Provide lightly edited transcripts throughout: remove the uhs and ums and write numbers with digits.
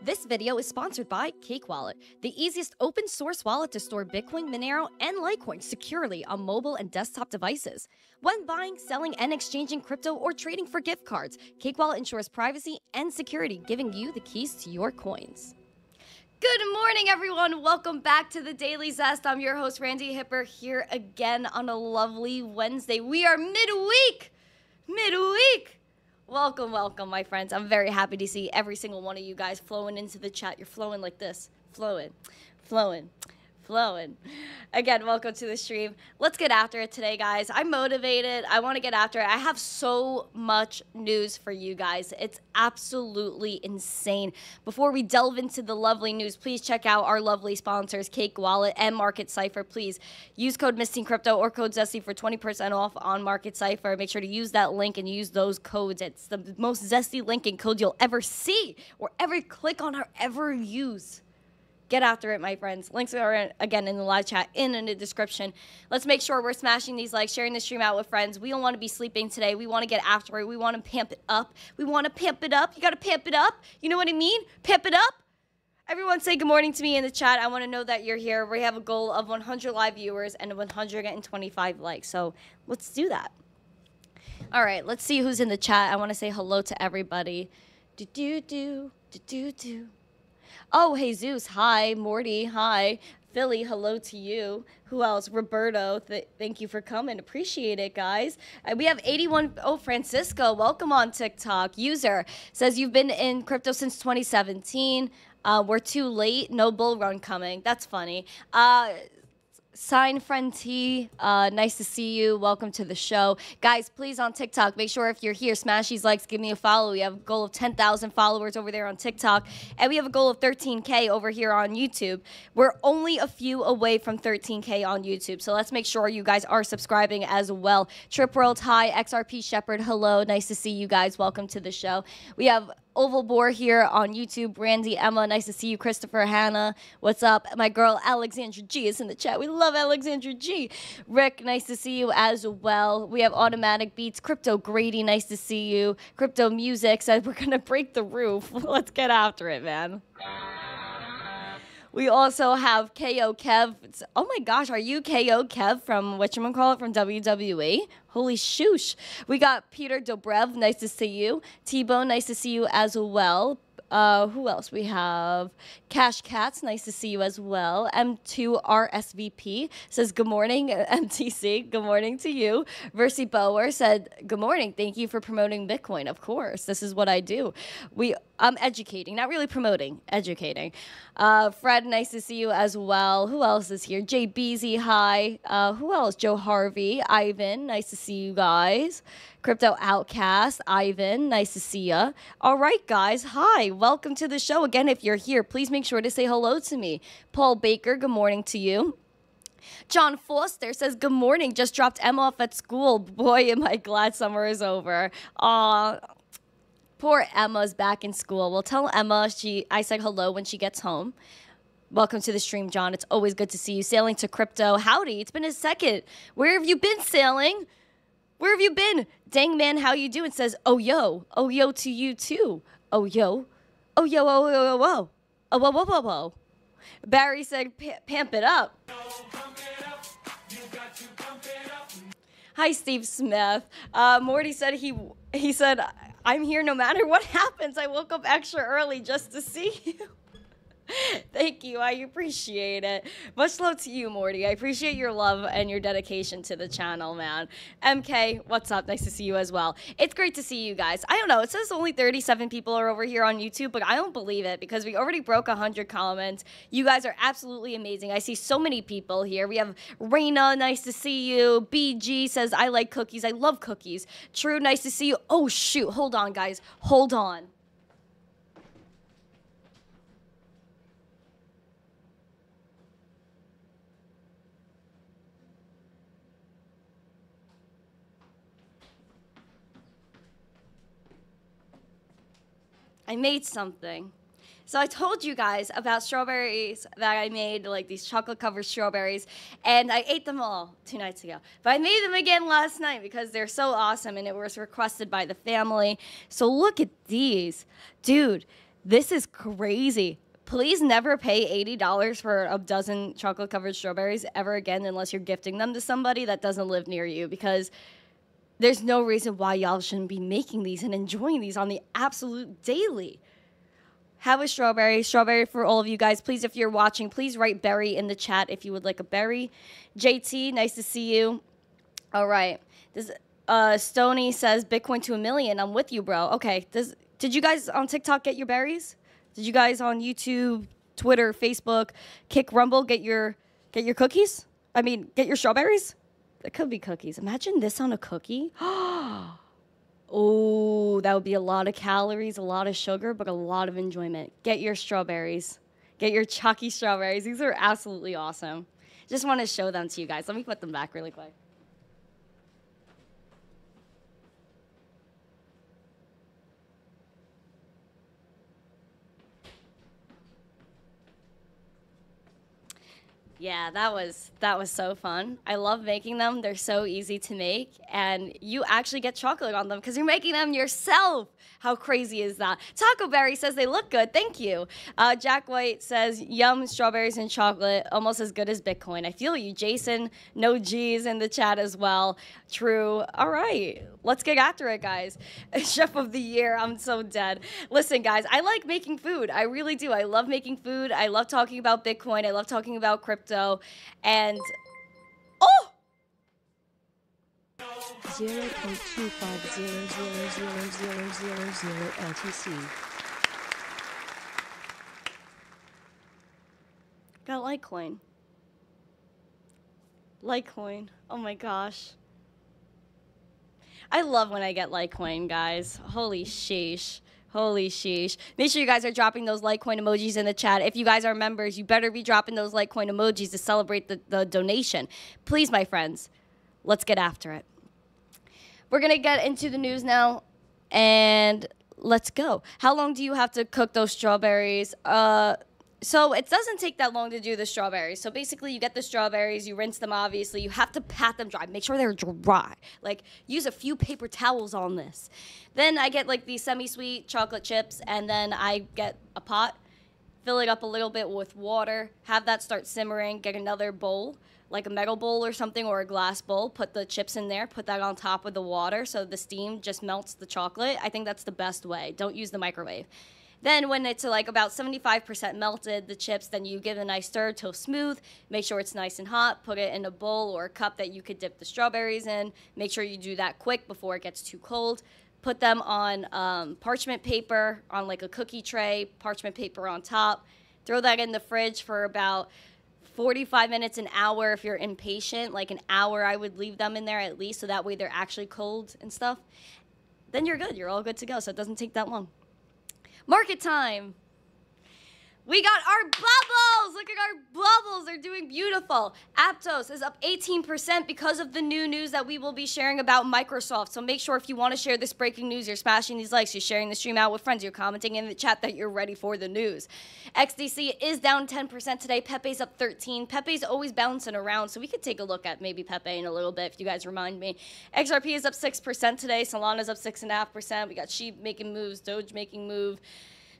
This video is sponsored by Cake Wallet, the easiest open source wallet to store Bitcoin, Monero, and Litecoin securely on mobile and desktop devices. When buying, selling, and exchanging crypto or trading for gift cards, Cake Wallet ensures privacy and security, giving you the keys to your coins. Good morning, everyone. Welcome back to the Daily Zest. I'm your host, Randi Hipper, here again on a lovely Wednesday. We are midweek. Welcome, welcome, my friends. I'm very happy to see every single one of you guys flowing into the chat. You're flowing like this. Flowing. Again, welcome to the stream. Let's get after it today, guys. I'm motivated. I want to get after it. I have so much news for you guys. It's absolutely insane. Before we delve into the lovely news, please check out our lovely sponsors, Cake Wallet and Market Cipher. Please use code missteencrypto or code zesty for 20% off on Market Cipher. Make sure to use that link and use those codes. It's the most zesty link and code you'll ever see or ever click on or ever use. Get after it, my friends. Links are, again, in the live chat and in the description. Let's make sure we're smashing these likes, sharing the stream out with friends. We don't want to be sleeping today. We want to get after it. We want to pamp it up. You got to pamp it up. You know what I mean? Pamp it up. Everyone say good morning to me in the chat. I want to know that you're here. We have a goal of 100 live viewers and 125 likes. So let's do that. All right, let's see who's in the chat. I want to say hello to everybody. Oh, Jesus, hi. Morty, hi. Philly, hello to you. Who else? Roberto, thank you for coming. Appreciate it, guys. We have 81. Oh, Francisco, welcome on TikTok. User says you've been in crypto since 2017. We're too late. No bull run coming. That's funny. Sign friend T, nice to see you. Welcome to the show. Guys, please on TikTok, make sure if you're here, smash these likes, give me a follow. We have a goal of 10,000 followers over there on TikTok, and we have a goal of 13K over here on YouTube. We're only a few away from 13K on YouTube, so let's make sure you guys are subscribing as well. Trip World, hi. XRP Shepherd, hello. Nice to see you guys. Welcome to the show. We have Oval Boar here on YouTube. Randy, Emma, nice to see you. Christopher, Hannah, what's up? My girl Alexandra G is in the chat. We love Alexandra G. Rick, nice to see you as well. We have Automatic Beats. Crypto Grady, nice to see you. Crypto Music said we're going to break the roof. Let's get after it, man. We also have KO Kev. Oh my gosh, are you KO Kev from whatchamacallit from WWE? Holy shoosh. We got Peter Dobrev, nice to see you. T-Bone, nice to see you as well. Who else? We have Cash Cats, nice to see you as well. M2RSVP says, good morning, MTC. Good morning to you. Versi Bower said, good morning. Thank you for promoting Bitcoin. Of course, this is what I do. I'm educating, not really promoting, educating. Fred, nice to see you as well. Who else is here? Jay Beezy, hi. Who else? Joe Harvey, Ivan, nice to see you guys. Crypto Outcast, Ivan, nice to see ya. All right, guys, hi. Welcome to the show. Again, if you're here, please make sure to say hello to me. Paul Baker, good morning to you. John Foster says, good morning. Just dropped Emma off at school. Boy, am I glad summer is over. Aw, poor Emma's back in school. Well, tell Emma I said hello when she gets home. Welcome to the stream, John. It's always good to see you. Sailing to Crypto. Howdy, it's been a second. Where have you been, Sailing? Where have you been? Dang, man, how you doing? Says, oh, yo to you, too. Oh, yo. Oh, yo, oh, yo, whoa. Oh, whoa, whoa, whoa, whoa. Barry said, pamp it up. Hi, Steve Smith. Morty said he said, I'm here no matter what happens. I woke up extra early just to see you. Thank you. I appreciate it. Much love to you, Morty. I appreciate your love and your dedication to the channel, man. MK, what's up? Nice to see you as well. It's great to see you guys. I don't know. It says only 37 people are over here on YouTube, but I don't believe it because we already broke 100 comments. You guys are absolutely amazing. I see so many people here. We have Raina, nice to see you. BG says, I like cookies. I love cookies. True, nice to see you. Oh, shoot. Hold on, guys. Hold on. I made something. So I told you guys about strawberries that I made, like these chocolate-covered strawberries, and I ate them all 2 nights ago. But I made them again last night because they're so awesome, and it was requested by the family. So look at these. Dude, This is crazy. Please never pay $80 for a dozen chocolate-covered strawberries ever again unless you're gifting them to somebody that doesn't live near you, because there's no reason why y'all shouldn't be making these and enjoying these on the absolute daily. Have a strawberry. Strawberry for all of you guys. Please, if you're watching, please write berry in the chat if you would like a berry. JT, nice to see you. All right. This Stony says Bitcoin to 1 million. I'm with you, bro. Okay. Did you guys on TikTok get your berries? Did you guys on YouTube, Twitter, Facebook, Kick, Rumble get your cookies? I mean, get your strawberries? It could be cookies. Imagine this on a cookie. Oh, that would be a lot of calories, a lot of sugar, but a lot of enjoyment. Get your strawberries. Get your chalky strawberries. These are absolutely awesome. Just want to show them to you guys. Let me put them back really quick. Yeah, that was so fun. I love making them. They're so easy to make, and you actually get chocolate on them because you're making them yourself. How crazy is that? Taco Berry says they look good. Thank you. Jack White says, yum, strawberries and chocolate, almost as good as Bitcoin. I feel you. Jason, no G's in the chat as well. True. All right. Let's get after it, guys. Chef of the year. I'm so dead. Listen, guys, I like making food. I really do. I love making food. I love talking about Bitcoin. I love talking about crypto. And, oh! 0.25000000 LTC. Got Litecoin. Litecoin. Oh my gosh. I love when I get Litecoin, guys. Holy sheesh. Holy sheesh. Make sure you guys are dropping those Litecoin emojis in the chat. If you guys are members, you better be dropping those Litecoin emojis to celebrate the donation. Please, my friends, let's get after it. We're going to get into the news now, and let's go. How long do you have to cook those strawberries? So it doesn't take that long to do the strawberries. So basically, you get the strawberries, you rinse them, obviously. You have to pat them dry. Make sure they're dry. Like, use a few paper towels on this. Then I get, like, these semi-sweet chocolate chips, and then I get a pot, fill it up a little bit with water, have that start simmering, get another bowl, like a metal bowl or something, or a glass bowl, put the chips in there, put that on top of the water so the steam just melts the chocolate. I think that's the best way. Don't use the microwave. Then when it's like about 75% melted, the chips, then you give it a nice stir till smooth. Make sure it's nice and hot. Put it in a bowl or a cup that you could dip the strawberries in. Make sure you do that quick before it gets too cold. Put them on parchment paper, on like a cookie tray, parchment paper on top. Throw that in the fridge for about 45 minutes, an hour if you're impatient. Like an hour, I would leave them in there at least, so that way they're actually cold and stuff. Then you're good. You're all good to go, so it doesn't take that long. Market time. We got our bubbles. Look at our bubbles. They're doing beautiful. Aptos is up 18% because of the new news that we will be sharing about Microsoft. So make sure if you want to share this breaking news, you're smashing these likes, you're sharing the stream out with friends, you're commenting in the chat that you're ready for the news. XDC is down 10% today. Pepe's up 13. Pepe's always bouncing around, so we could take a look at maybe Pepe in a little bit if you guys remind me. XRP is up 6% today. Solana's up 6.5%. We got Sheep making moves, Doge making move.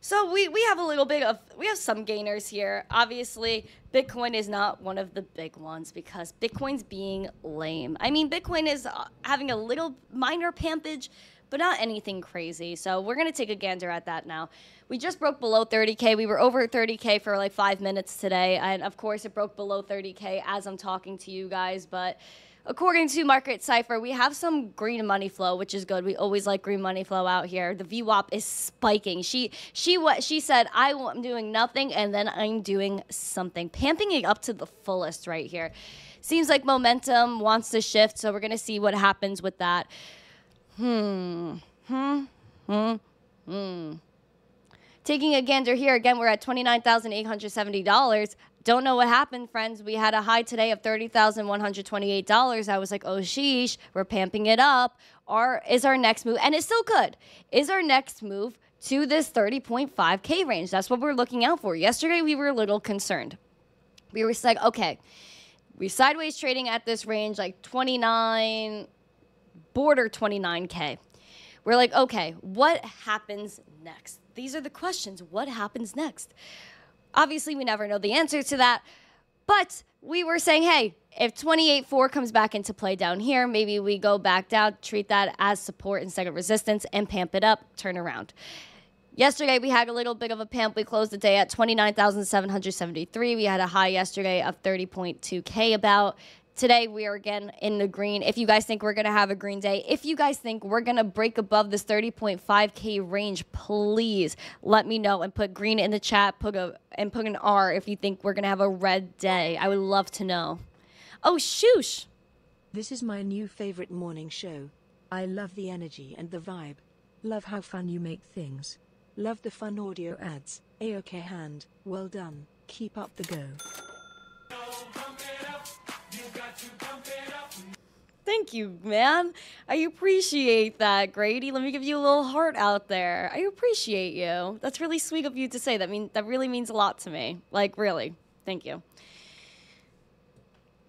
So we have a little bit of, we have some gainers here. Obviously, Bitcoin is not one of the big ones because Bitcoin's being lame. I mean, Bitcoin is having a little minor pampage, but not anything crazy. So we're going to take a gander at that now. We just broke below 30K. We were over 30K for like 5 minutes today. And of course, it broke below 30K as I'm talking to you guys. But according to Market Cipher, we have some green money flow, which is good. We always like green money flow out here. The VWAP is spiking. She said, I'm doing nothing, and then I'm doing something. Pamping it up to the fullest right here. Seems like momentum wants to shift, so we're going to see what happens with that. Taking a gander here, again, we're at $29,870. Don't know what happened, friends. We had a high today of $30,128. I was like, oh, sheesh, we're pamping it up. Is our next move, and it's still good, is our next move to this 30.5K range. That's what we're looking out for. Yesterday, we were a little concerned. We were like, okay, we're sideways trading at this range, like 29, border 29K. We're like, okay, what happens next? These are the questions. What happens next? Obviously, we never know the answer to that. But we were saying, hey, if 28.4 comes back into play down here, maybe we go back down, treat that as support instead of resistance, and pamp it up, turn around. Yesterday, we had a little bit of a pamp. We closed the day at 29,773. We had a high yesterday of 30.2K about. Today, we are again in the green. If you guys think we're going to have a green day, if you guys think we're going to break above this 30.5K range, please let me know and put green in the chat, put an R if you think we're going to have a red day. I would love to know. Oh, shoosh. This is my new favorite morning show. I love the energy and the vibe. Love how fun you make things. Love the fun audio ads. A-OK hand. Well done. Keep up the go. Thank you, man. I appreciate that, Grady. Let me give you a little heart out there. I appreciate you. That's really sweet of you to say. That really means a lot to me. Like, really. Thank you.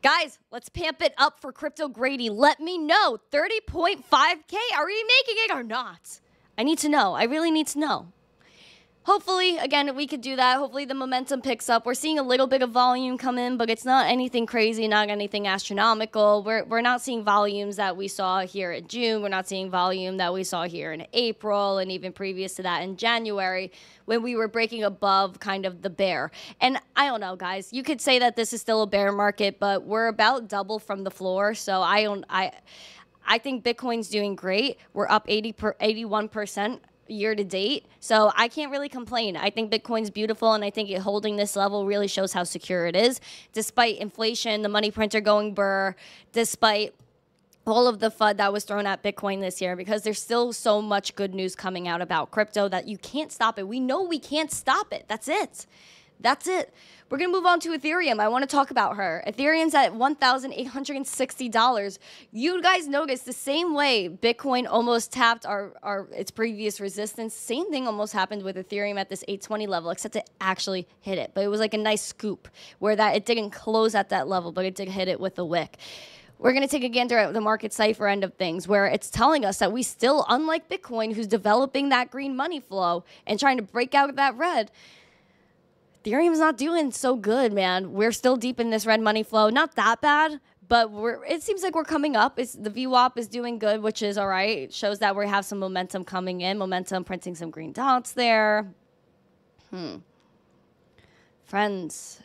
Guys, let's pamp it up for Crypto Grady. Let me know. 30.5K. Are we making it or not? I need to know. I really need to know. Hopefully, again, we could do that. Hopefully the momentum picks up. We're seeing a little bit of volume come in, but it's not anything crazy, not anything astronomical. We're not seeing volumes that we saw here in June. We're not seeing volume that we saw here in April and even previous to that in January when we were breaking above kind of the bear. And I don't know, guys. You could say that this is still a bear market, but we're about double from the floor. So I think Bitcoin's doing great. We're up 81%. Year to date. So I can't really complain. I think Bitcoin's beautiful, and I think it holding this level really shows how secure it is. Despite inflation, the money printer going burr, despite all of the FUD that was thrown at Bitcoin this year, because there's still so much good news coming out about crypto that you can't stop it. We know we can't stop it. That's it. That's it. We're going to move on to Ethereum. I want to talk about her. Ethereum's at $1,860. You guys noticed the same way Bitcoin almost tapped its previous resistance. Same thing almost happened with Ethereum at this 820 level, except it actually hit it. But it was like a nice scoop where that it didn't close at that level, but it did hit it with a wick. We're going to take a gander at the market Cipher end of things, where it's telling us that we still, unlike Bitcoin, who's developing that green money flow and trying to break out of that red, Ethereum's not doing so good, man. We're still deep in this red money flow. Not that bad, but it seems like we're coming up. The VWAP is doing good, which is all right. It shows that we have some momentum coming in. Momentum printing some green dots there. Friends.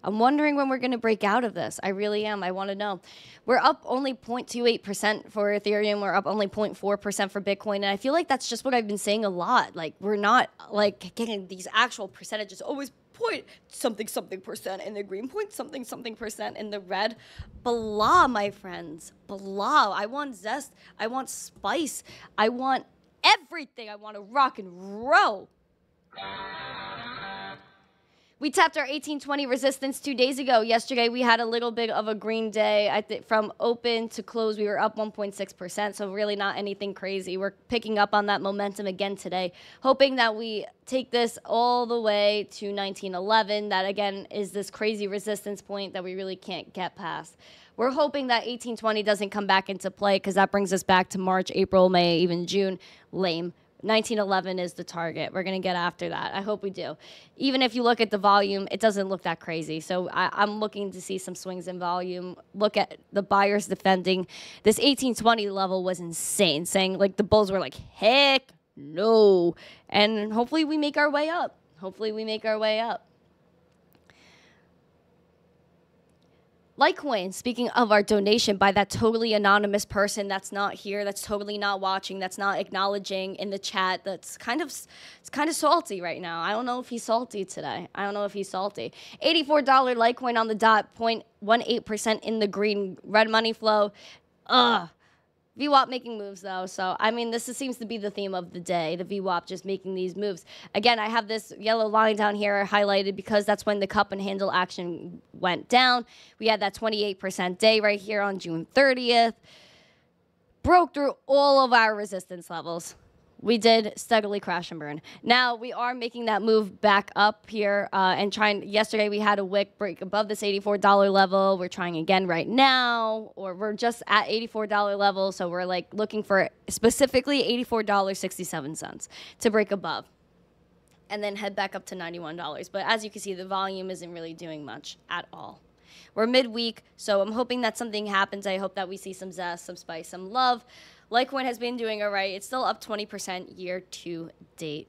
I'm wondering when we're going to break out of this. I really am. I want to know. We're up only 0.28% for Ethereum. We're up only 0.4% for Bitcoin. And I feel like that's just what I've been saying a lot. Like, we're not like getting these actual percentages. Always point something percent in the green, point something percent in the red. Blah, my friends. Blah. I want zest. I want spice. I want everything. I want to rock and roll. We tapped our 1820 resistance 2 days ago. Yesterday, we had a little bit of a green day. I think from open to close, we were up 1.6%, so really not anything crazy. We're picking up on that momentum again today, hoping that we take this all the way to 1911. That, again, is this crazy resistance point that we really can't get past. We're hoping that 1820 doesn't come back into play because that brings us back to March, April, May, even June. Lame. 1911 is the target. We're going to get after that. I hope we do. Even if you look at the volume, it doesn't look that crazy. So I'm looking to see some swings in volume. Look at the buyers defending. This 1820 level was insane, saying like the bulls were like, heck no. And hopefully we make our way up. Hopefully we make our way up. Litecoin, speaking of our donation by that totally anonymous person that's not here, that's totally not watching, that's not acknowledging in the chat, it's kind of salty right now. I don't know if he's salty today. I don't know if he's salty. $84 Litecoin on the dot, 0.18% in the green, red money flow. VWAP making moves, though. So, I mean, this seems to be the theme of the day, the VWAP just making these moves. Again, I have this yellow line down here highlighted because that's when the cup and handle action went down. We had that 28% day right here on June 30th. Broke through all of our resistance levels. we did steadily crash and burn. Now we are making that move back up here and trying. Yesterday we had a wick break above this $84 level. We're trying again right now, or we're just at $84 level. So we're like looking for specifically $84.67 to break above and then head back up to $91. But as you can see, the volume isn't really doing much at all. We're midweek, so I'm hoping that something happens. I hope that we see some zest, some spice, some love. Litecoin has been doing all right. It's still up 20% year to date.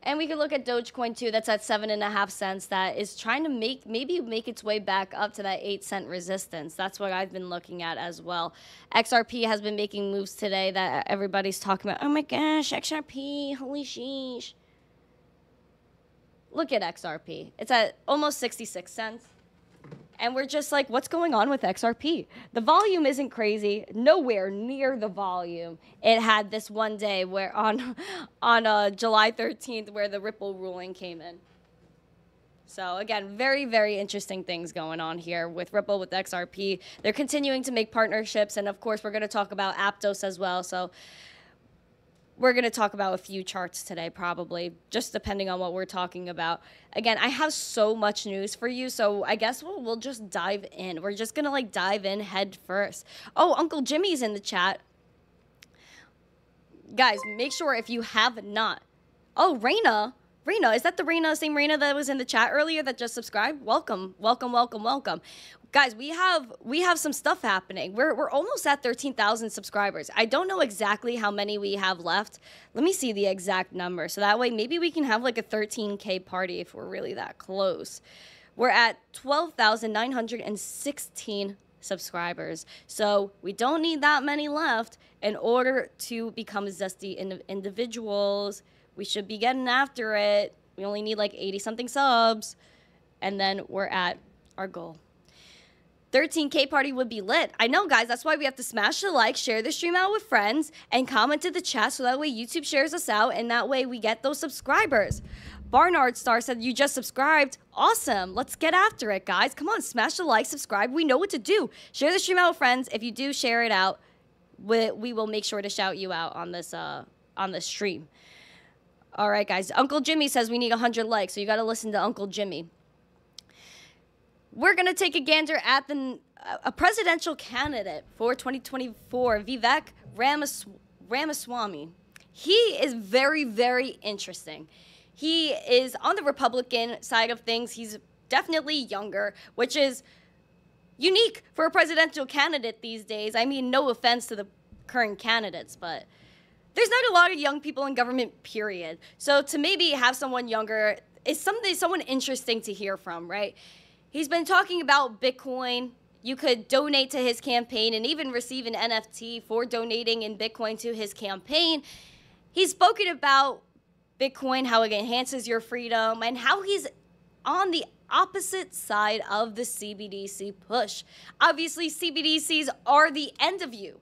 And we can look at Dogecoin too. That's at 7.5 cents. That is trying to maybe make its way back up to that 8-cent resistance. That's what I've been looking at as well. XRP has been making moves today that everybody's talking about. Oh my gosh, XRP, holy sheesh. Look at XRP. It's at almost 66 cents. And we're just like, what's going on with XRP? The volume isn't crazy. Nowhere near the volume it had this one day where on July 13th where the Ripple ruling came in. So again, very, very interesting things going on here with Ripple, with XRP. They're continuing to make partnerships. And of course, we're going to talk about Aptos as well. So we're going to talk about a few charts today, probably, just depending on what we're talking about. Again, I have so much news for you, so I guess we'll just dive in. We're just going to, like, dive in head first. Oh, Uncle Jimmy's in the chat. Guys, make sure if you have not. Oh, Raina. Raina, is that the same Raina that was in the chat earlier that just subscribed? Welcome, welcome, welcome, welcome. Guys, we have some stuff happening. We're almost at 13,000 subscribers. I don't know exactly how many we have left. Let me see the exact number. So that way maybe we can have like a 13K party if we're really that close. We're at 12,916 subscribers. So we don't need that many left in order to become zesty individuals. We should be getting after it. We only need like 80 something subs. And then we're at our goal. 13K party would be lit. I know, guys. That's why we have to smash the like, share the stream out with friends, and comment to the chat so that way YouTube shares us out, and that way we get those subscribers. Barnard Star said you just subscribed. Awesome. Let's get after it, guys. Come on, smash the like, subscribe. We know what to do. Share the stream out with friends. If you do share it out, we will make sure to shout you out on this stream. All right, guys. Uncle Jimmy says we need 100 likes, so you got to listen to Uncle Jimmy. We're going to take a gander at a presidential candidate for 2024, Vivek Ramaswamy. He is very, very interesting. He is on the Republican side of things. He's definitely younger, which is unique for a presidential candidate these days. I mean, no offense to the current candidates, but there's not a lot of young people in government, period. So to maybe have someone younger is someone interesting to hear from, right? He's been talking about Bitcoin. You could donate to his campaign and even receive an NFT for donating in Bitcoin to his campaign. He's spoken about Bitcoin, how it enhances your freedom, and how he's on the opposite side of the CBDC push. Obviously, CBDCs are the end of you.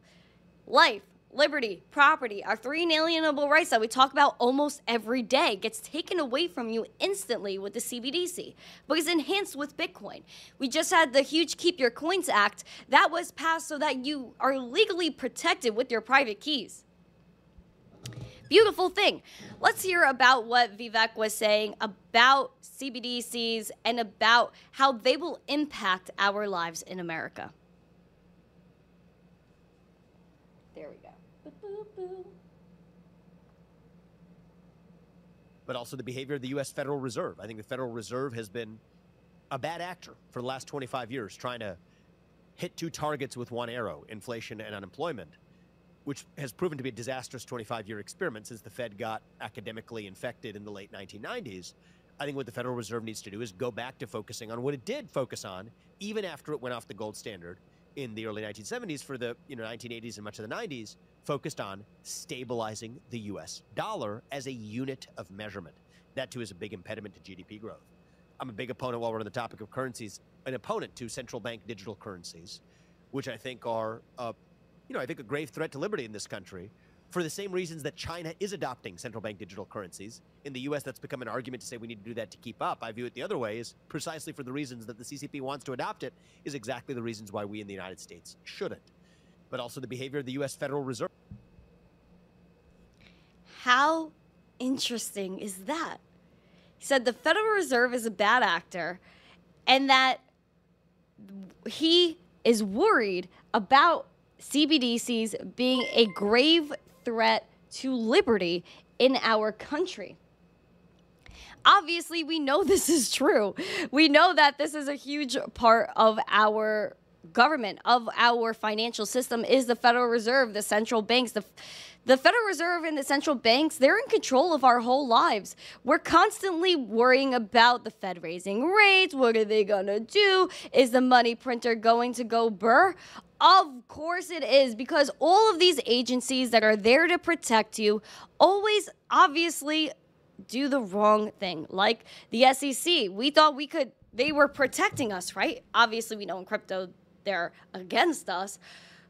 Life, liberty, property are three inalienable rights that we talk about almost every day. Gets taken away from you instantly with the CBDC, but it's enhanced with Bitcoin. We just had the huge Keep Your Coins Act that was passed so that you are legally protected with your private keys. Beautiful thing. Let's hear about what Vivek was saying about CBDCs and about how they will impact our lives in America. There we go. But also the behavior of the U.S. Federal Reserve. I think the Federal Reserve has been a bad actor for the last 25 years, trying to hit two targets with one arrow, inflation and unemployment, which has proven to be a disastrous 25-year experiment since the Fed got academically infected in the late 1990s. I think what the Federal Reserve needs to do is go back to focusing on what it did focus on, even after it went off the gold standard in the early 1970s for the 1980s and much of the 90s, focused on stabilizing the U.S. dollar as a unit of measurement. That, too, is a big impediment to GDP growth. I'm a big opponent, while we're on the topic of currencies, an opponent to central bank digital currencies, which I think are, I think a grave threat to liberty in this country, for the same reasons that China is adopting central bank digital currencies. In the U.S., that's become an argument to say we need to do that to keep up. I view it the other way, is precisely for the reasons that the CCP wants to adopt it, is exactly the reasons why we in the United States shouldn't. But also the behavior of the U.S. Federal Reserve. How interesting is that? He said the Federal Reserve is a bad actor and that he is worried about CBDCs being a grave threat to liberty in our country. Obviously, we know this is true. We know that this is a huge part of our government, of our financial system, is the Federal Reserve, the central banks. The Federal Reserve and the central banks, they're in control of our whole lives. We're constantly worrying about the Fed raising rates. What are they going to do? Is the money printer going to go burr? Of course it is, because all of these agencies that are there to protect you always obviously do the wrong thing. Like the SEC, we thought they were protecting us, right? Obviously, we know in crypto they're against us,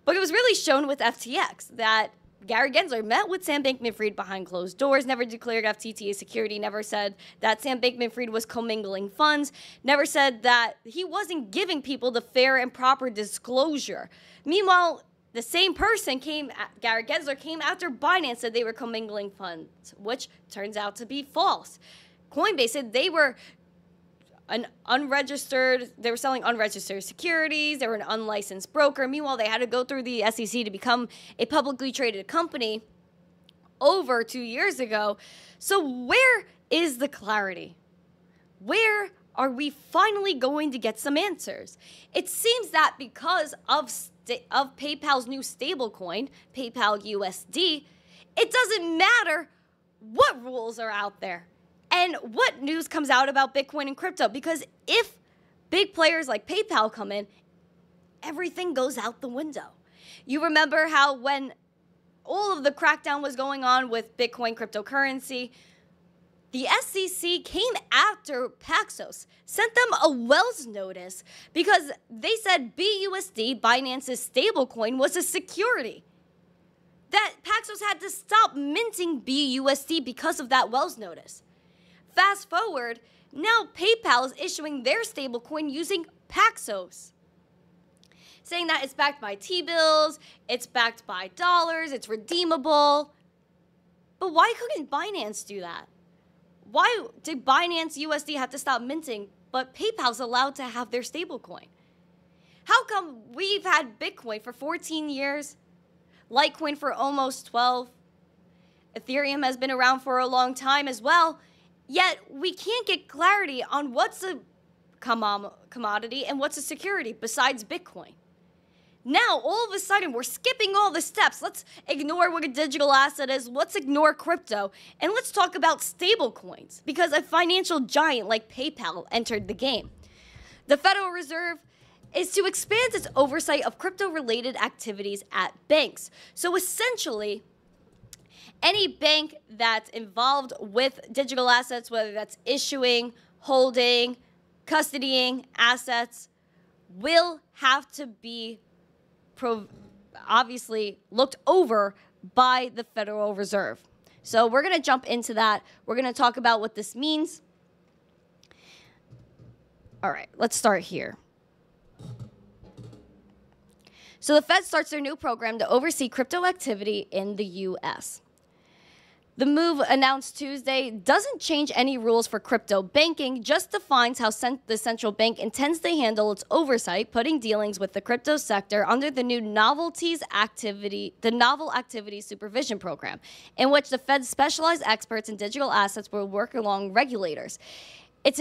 but it was really shown with FTX that Gary Gensler met with Sam Bankman-Fried behind closed doors, never declared FTT a security, never said that Sam Bankman-Fried was commingling funds, never said that he wasn't giving people the fair and proper disclosure. Meanwhile, the same person Gary Gensler came after Binance said they were commingling funds, which turns out to be false. Coinbase said they were they were selling unregistered securities, they were an unlicensed broker. Meanwhile, they had to go through the SEC to become a publicly traded company over 2 years ago. So where is the clarity? Where are we finally going to get some answers? It seems that because of PayPal's new stablecoin, PayPal USD, it doesn't matter what rules are out there and what news comes out about Bitcoin and crypto, because if big players like PayPal come in, everything goes out the window. You remember how when all of the crackdown was going on with Bitcoin cryptocurrency, the SEC came after Paxos, sent them a Wells notice because they said BUSD, Binance's stablecoin, was a security. That Paxos had to stop minting BUSD because of that Wells notice. Fast forward, now PayPal is issuing their stablecoin using Paxos, saying that it's backed by T-bills, it's backed by dollars, it's redeemable. But why couldn't Binance do that? Why did Binance USD have to stop minting, but PayPal's allowed to have their stablecoin? How come we've had Bitcoin for 14 years, Litecoin for almost 12, Ethereum has been around for a long time as well, yet we can't get clarity on what's a commodity and what's a security besides Bitcoin? Now, all of a sudden, we're skipping all the steps. Let's ignore what a digital asset is. Let's ignore crypto. And let's talk about stablecoins, because a financial giant like PayPal entered the game. The Federal Reserve is to expand its oversight of crypto-related activities at banks. So essentially, any bank that's involved with digital assets, whether that's issuing, holding, custodying assets, will have to be obviously looked over by the Federal Reserve. So we're going to jump into that. We're going to talk about what this means. All right, let's start here. So the Fed starts their new program to oversee crypto activity in the U.S. The move, announced Tuesday, doesn't change any rules for crypto banking, just defines how the central bank intends to handle its oversight, putting dealings with the crypto sector under the new Novel Activity Supervision Program, in which the Fed's specialized experts in digital assets will work along regulators. It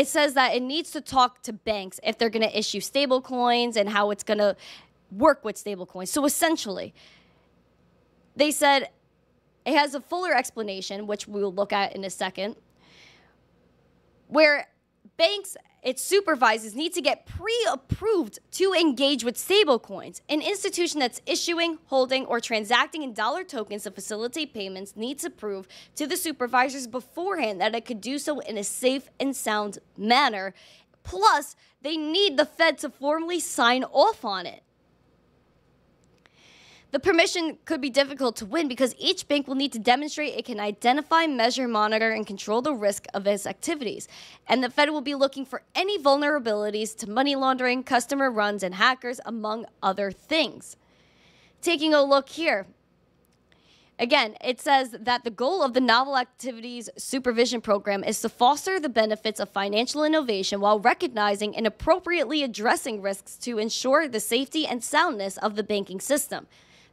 says that it needs to talk to banks if they're going to issue stablecoins and how it's going to work with stablecoins. So essentially, they said it has a fuller explanation, which we will look at in a second, where banks, its supervisors, need to get pre-approved to engage with stablecoins. An institution that's issuing, holding, or transacting in dollar tokens to facilitate payments needs to prove to the supervisors beforehand that it could do so in a safe and sound manner. Plus, they need the Fed to formally sign off on it. The permission could be difficult to win because each bank will need to demonstrate it can identify, measure, monitor, and control the risk of its activities. And the Fed will be looking for any vulnerabilities to money laundering, customer runs, and hackers, among other things. Taking a look here. Again, it says that the goal of the Novel Activities Supervision Program is to foster the benefits of financial innovation while recognizing and appropriately addressing risks to ensure the safety and soundness of the banking system.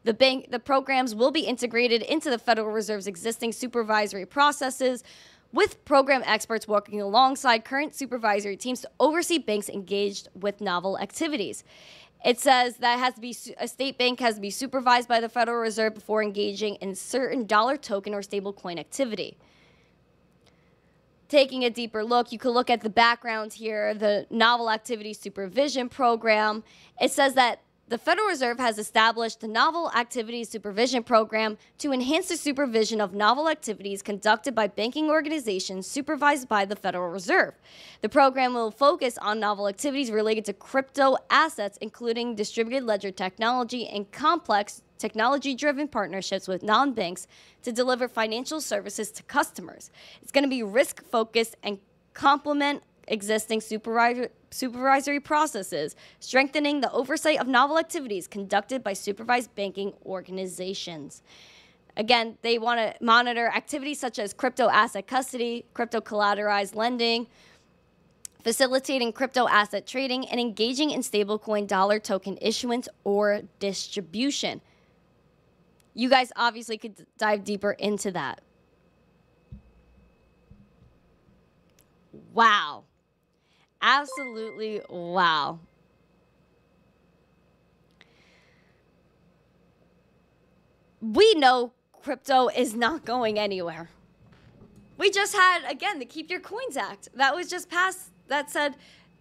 The programs will be integrated into the Federal Reserve's existing supervisory processes, with program experts working alongside current supervisory teams to oversee banks engaged with novel activities. It says that a state bank has to be supervised by the Federal Reserve before engaging in certain dollar token or stablecoin activity. Taking a deeper look, you could look at the background here, the Novel Activity Supervision Program. It says that the Federal Reserve has established the Novel Activities Supervision Program to enhance the supervision of novel activities conducted by banking organizations supervised by the Federal Reserve. The program will focus on novel activities related to crypto assets, including distributed ledger technology and complex technology-driven partnerships with non-banks to deliver financial services to customers. It's going to be risk-focused and complement existing supervisory processes, strengthening the oversight of novel activities conducted by supervised banking organizations. Again, they want to monitor activities such as crypto asset custody, crypto collateralized lending, facilitating crypto asset trading, and engaging in stablecoin dollar token issuance or distribution. You guys obviously could dive deeper into that. Wow. Absolutely wow. We know crypto is not going anywhere. We just had, again, the Keep Your Coins Act. That was just passed that said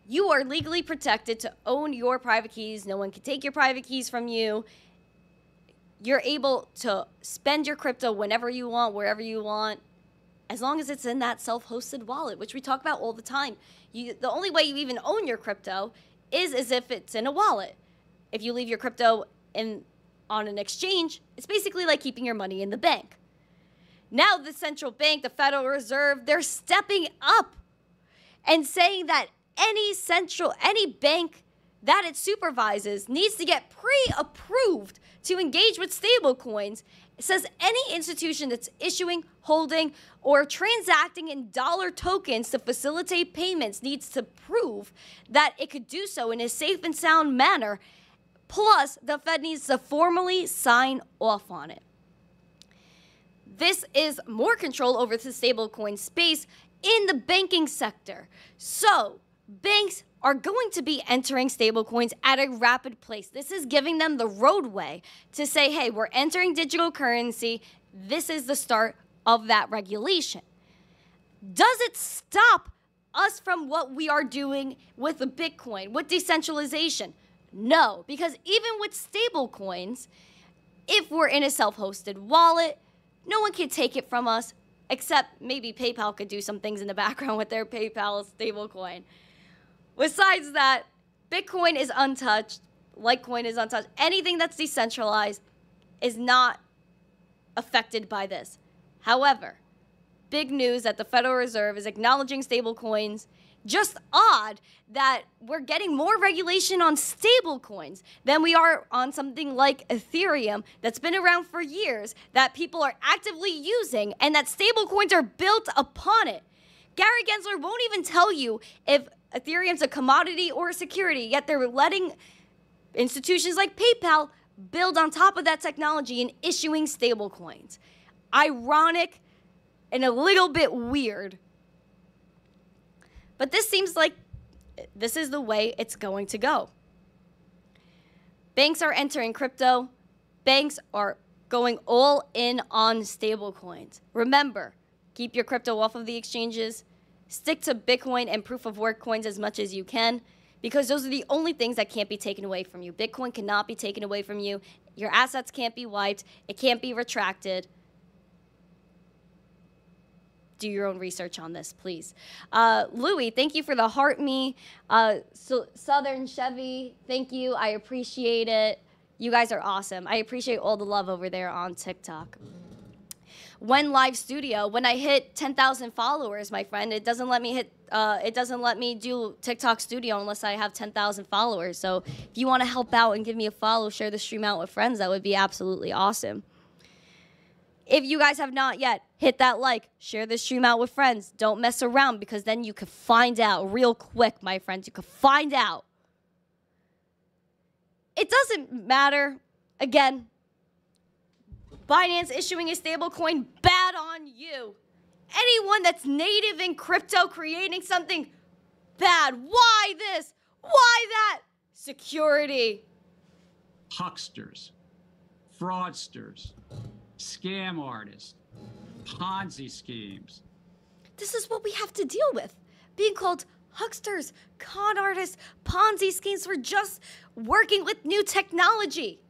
you are legally protected to own your private keys. No one can take your private keys from you. You're able to spend your crypto whenever you want, wherever you want, as long as it's in that self-hosted wallet, which we talk about all the time. The only way you even own your crypto is as if it's in a wallet. If you leave your crypto on an exchange, it's basically like keeping your money in the bank. Now the central bank, the Federal Reserve, they're stepping up and saying that any bank that it supervises needs to get pre-approved to engage with stablecoins. It says any institution that's issuing, holding, or transacting in dollar tokens to facilitate payments needs to prove that it could do so in a safe and sound manner. Plus, the Fed needs to formally sign off on it. This is more control over the stablecoin space in the banking sector. So, banks are going to be entering stablecoins at a rapid pace. This is giving them the roadway to say, hey, we're entering digital currency. This is the start of that regulation. Does it stop us from what we are doing with the Bitcoin, with decentralization? No, because even with stablecoins, if we're in a self-hosted wallet, no one can take it from us, except maybe PayPal could do some things in the background with their PayPal stablecoin. Besides that, Bitcoin is untouched, Litecoin is untouched. Anything that's decentralized is not affected by this. However, big news that the Federal Reserve is acknowledging stablecoins. Just odd that we're getting more regulation on stablecoins than we are on something like Ethereum that's been around for years, that people are actively using, and that stablecoins are built upon it. Gary Gensler won't even tell you if Ethereum's a commodity or a security, yet they're letting institutions like PayPal build on top of that technology and issuing stablecoins. Ironic and a little bit weird. But this seems like this is the way it's going to go. Banks are entering crypto. Banks are going all in on stablecoins. Remember, keep your crypto off of the exchanges. Stick to Bitcoin and proof of work coins as much as you can, because those are the only things that can't be taken away from you. Bitcoin cannot be taken away from you. Your assets can't be wiped. It can't be retracted. Do your own research on this, please. Louie, thank you for the heart me. Southern Chevy, thank you. I appreciate it. You guys are awesome. I appreciate all the love over there on TikTok. When Live Studio, when I hit 10,000 followers, my friend, it doesn't let me do TikTok Studio unless I have 10,000 followers. So if you want to help out and give me a follow, share the stream out with friends, that would be absolutely awesome. If you guys have not yet, hit that like, share this stream out with friends. Don't mess around, because then you can find out real quick, my friends. You can find out. It doesn't matter. Again, Binance issuing a stablecoin, bad on you. Anyone that's native in crypto creating something, bad. Why this? Why that? Security. Hucksters, fraudsters, scam artists, Ponzi schemes. This is what we have to deal with. Being called hucksters, con artists, Ponzi schemes for just working with new technology.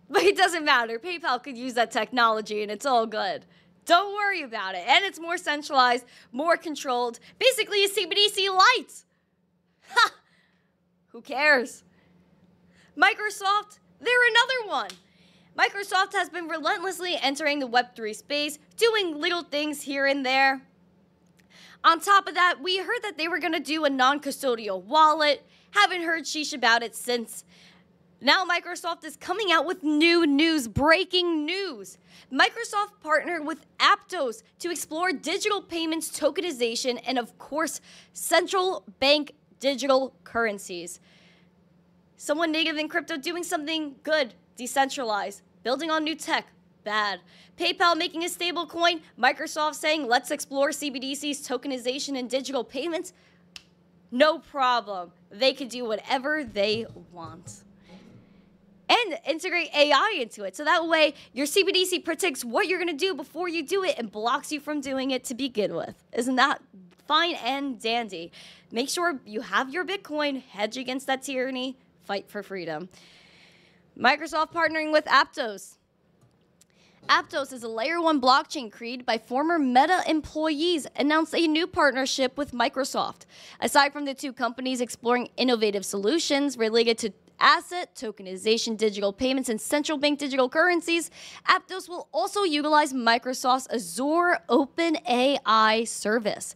But it doesn't matter. PayPal could use that technology and it's all good. Don't worry about it. And it's more centralized, more controlled. Basically a CBDC light. Ha! Who cares? Microsoft, they're another one. Microsoft has been relentlessly entering the Web3 space, doing little things here and there. On top of that, we heard that they were going to do a non-custodial wallet. Haven't heard sheesh about it since. Now Microsoft is coming out with new news, breaking news. Microsoft partnered with Aptos to explore digital payments tokenization and, of course, central bank digital currencies. Someone native in crypto doing something good, decentralized, building on new tech, bad. PayPal making a stablecoin, Microsoft saying let's explore CBDC's tokenization and digital payments. No problem. They can do whatever they want. And integrate AI into it. So that way, your CBDC predicts what you're going to do before you do it and blocks you from doing it to begin with. Isn't that fine and dandy? Make sure you have your Bitcoin, hedge against that tyranny, fight for freedom. Microsoft partnering with Aptos. Aptos is a layer 1 blockchain created by former Meta employees, announced a new partnership with Microsoft. Aside from the two companies exploring innovative solutions related to asset, tokenization, digital payments, and central bank digital currencies, Aptos will also utilize Microsoft's Azure OpenAI service.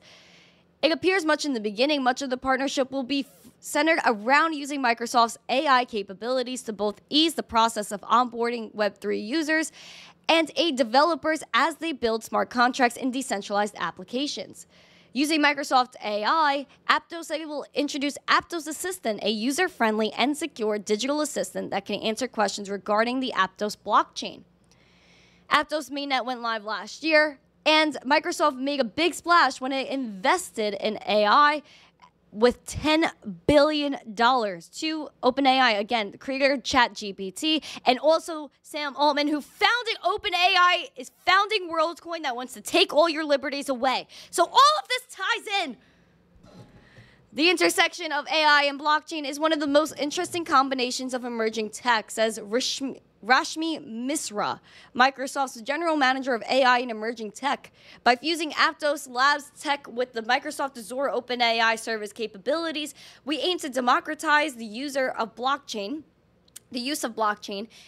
It appears much in the beginning, much of the partnership will be centered around using Microsoft's AI capabilities to both ease the process of onboarding Web3 users and aid developers as they build smart contracts in decentralized applications. Using Microsoft AI, Aptos will introduce Aptos Assistant, a user-friendly and secure digital assistant that can answer questions regarding the Aptos blockchain. Aptos mainnet went live last year, and Microsoft made a big splash when it invested in AI with $10 billion to OpenAI, again, the creator of ChatGPT, and also Sam Altman, who founded OpenAI, is founding WorldCoin that wants to take all your liberties away. So all of this ties in. The intersection of AI and blockchain is one of the most interesting combinations of emerging tech, says Rashmi Misra, Microsoft's general manager of AI and emerging tech. By fusing Aptos Labs tech with the Microsoft Azure OpenAI service capabilities, we aim to democratize the use of blockchain,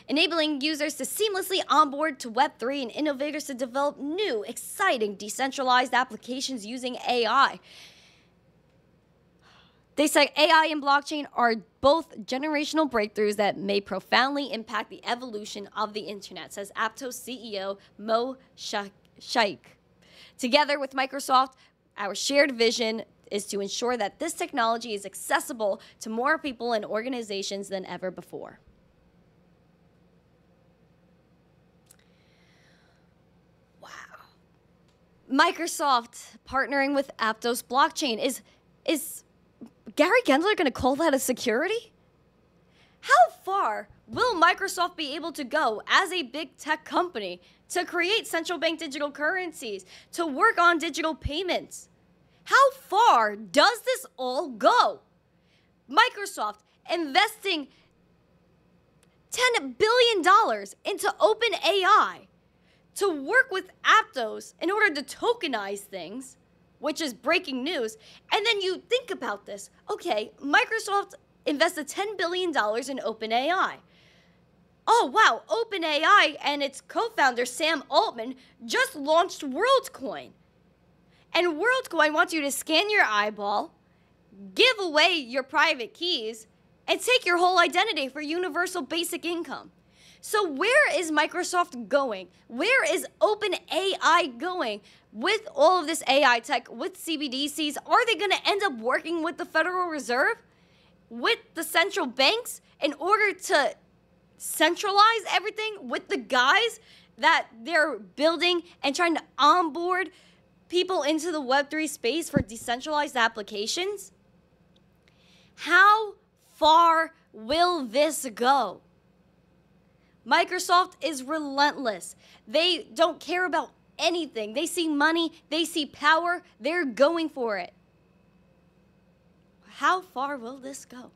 enabling users to seamlessly onboard to Web3 and innovators to develop new, exciting, decentralized applications using AI. They say AI and blockchain are both generational breakthroughs that may profoundly impact the evolution of the internet, says Aptos CEO Mo Shaikh. Together with Microsoft, our shared vision is to ensure that this technology is accessible to more people and organizations than ever before. Wow. Microsoft partnering with Aptos blockchain is Gary Gensler going to call that a security? How far will Microsoft be able to go as a big tech company to create central bank digital currencies, to work on digital payments? How far does this all go? Microsoft investing $10 billion into OpenAI to work with Aptos in order to tokenize things, which is breaking news. And then you think about this. Okay, Microsoft invested $10 billion in OpenAI. Oh, wow, OpenAI and its co-founder, Sam Altman, just launched WorldCoin. And WorldCoin wants you to scan your eyeball, give away your private keys, and take your whole identity for universal basic income. So where is Microsoft going? Where is OpenAI going with all of this AI tech, with CBDCs? Are they going to end up working with the Federal Reserve, with the central banks, in order to centralize everything with the guys that they're building and trying to onboard people into the Web3 space for decentralized applications? How far will this go? Microsoft is relentless. They don't care about anything. They see money, they see power, they're going for it. How far will this go?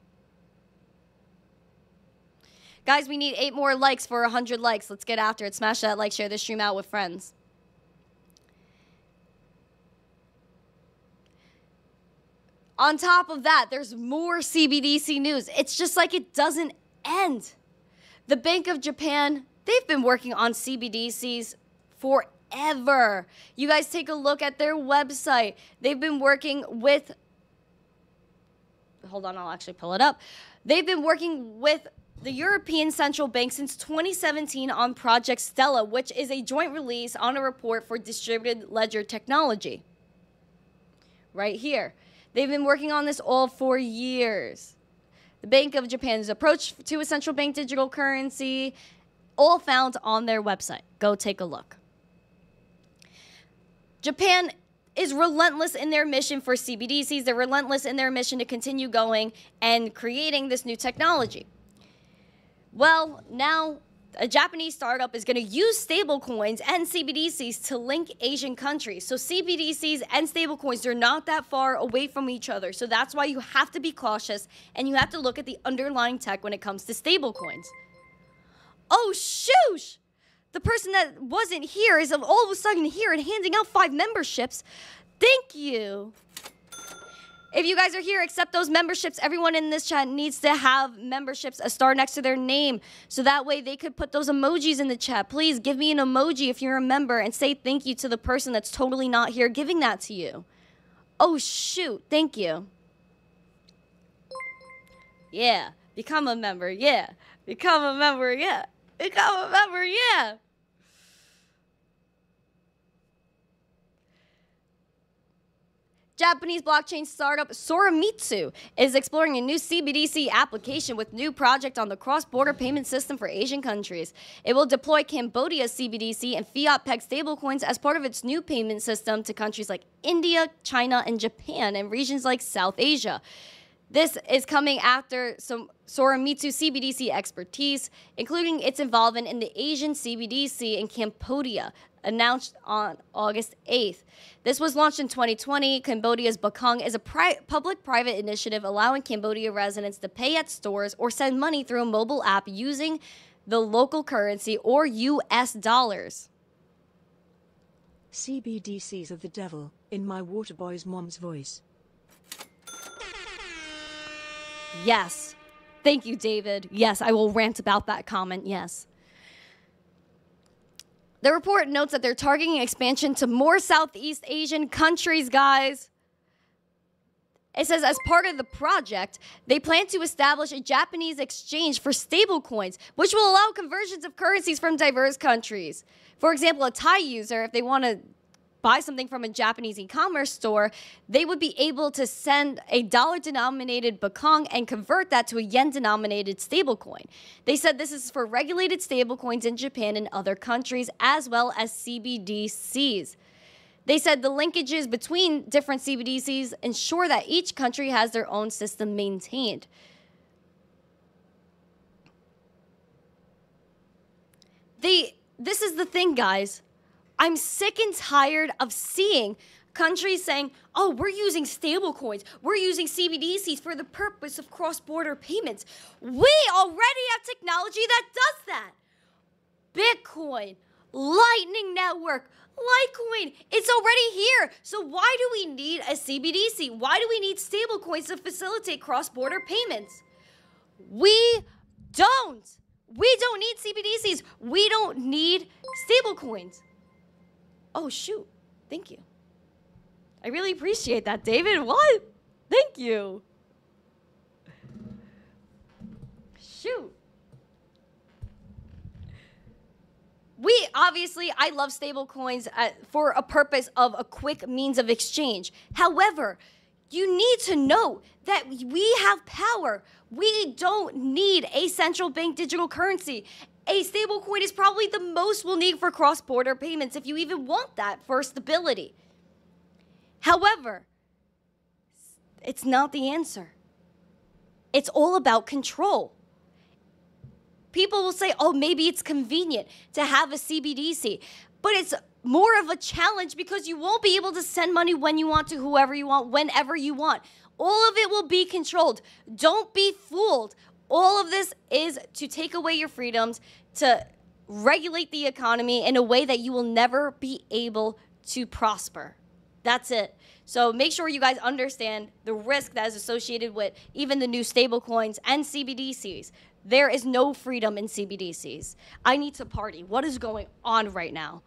Guys, we need 8 more likes for 100 likes. Let's get after it. Smash that like, share this stream out with friends. On top of that, there's more CBDC news. It's just like it doesn't end. The Bank of Japan, they've been working on CBDCs forever. You guys take a look at their website. They've been working with, hold on, I'll actually pull it up. They've been working with the European Central Bank since 2017 on Project Stella, which is a joint release on a report for distributed ledger technology. Right here. They've been working on this all for years. The Bank of Japan's approach to a central bank digital currency, all found on their website. Go take a look. Japan is relentless in their mission for CBDCs. They're relentless in their mission to continue going and creating this new technology. Well, now a Japanese startup is going to use stablecoins and CBDCs to link Asian countries. So CBDCs and stablecoins, they're not that far away from each other. So that's why you have to be cautious and you have to look at the underlying tech when it comes to stablecoins. Oh, shoosh! The person that wasn't here is all of a sudden here and handing out 5 memberships. Thank you. If you guys are here, accept those memberships. Everyone in this chat needs to have memberships, a star next to their name, so that way they could put those emojis in the chat. Please give me an emoji if you're a member and say thank you to the person that's totally not here giving that to you. Oh, shoot. Thank you. Yeah. Become a member. Yeah. Become a member. Yeah. Become a member. Yeah. Japanese blockchain startup Soramitsu is exploring a new CBDC application with new project on the cross-border payment system for Asian countries. It will deploy Cambodia's CBDC and fiat-pegged stablecoins as part of its new payment system to countries like India, China, and Japan, and regions like South Asia. This is coming after some Soramitsu CBDC expertise, including its involvement in the Asian CBDC in Cambodia, announced on August 8th. This was launched in 2020. Cambodia's Bakong is a public-private initiative allowing Cambodia residents to pay at stores or send money through a mobile app using the local currency or US dollars. CBDCs of the devil, in my Waterboy's mom's voice. Yes. Thank you, David. Yes, I will rant about that comment. Yes. The report notes that they're targeting expansion to more Southeast Asian countries, guys. It says, as part of the project, they plan to establish a Japanese exchange for stablecoins, which will allow conversions of currencies from diverse countries. For example, a Thai user, if they want to buy something from a Japanese e-commerce store, they would be able to send a dollar-denominated bakong and convert that to a yen-denominated stablecoin. They said this is for regulated stablecoins in Japan and other countries, as well as CBDCs. They said the linkages between different CBDCs ensure that each country has their own system maintained. This is the thing, guys. I'm sick and tired of seeing countries saying, oh, we're using stablecoins, we're using CBDCs for the purpose of cross-border payments. We already have technology that does that. Bitcoin, Lightning Network, Litecoin, it's already here. So why do we need a CBDC? Why do we need stablecoins to facilitate cross-border payments? We don't. We don't need CBDCs. We don't need stablecoins. Oh, shoot. Thank you. I really appreciate that, David. What? Thank you. Shoot. I love stablecoins for a purpose of a quick means of exchange. However, you need to know that we have power. We don't need a central bank digital currency. A stablecoin is probably the most we'll need for cross-border payments, if you even want that for stability. However, it's not the answer. It's all about control. People will say, oh, maybe it's convenient to have a CBDC, but it's more of a challenge because you won't be able to send money when you want to whoever you want, whenever you want. All of it will be controlled. Don't be fooled. All of this is to take away your freedoms, to regulate the economy in a way that you will never be able to prosper. That's it. So make sure you guys understand the risk that is associated with even the new stablecoins and CBDCs. There is no freedom in CBDCs. I need to party. What is going on right now?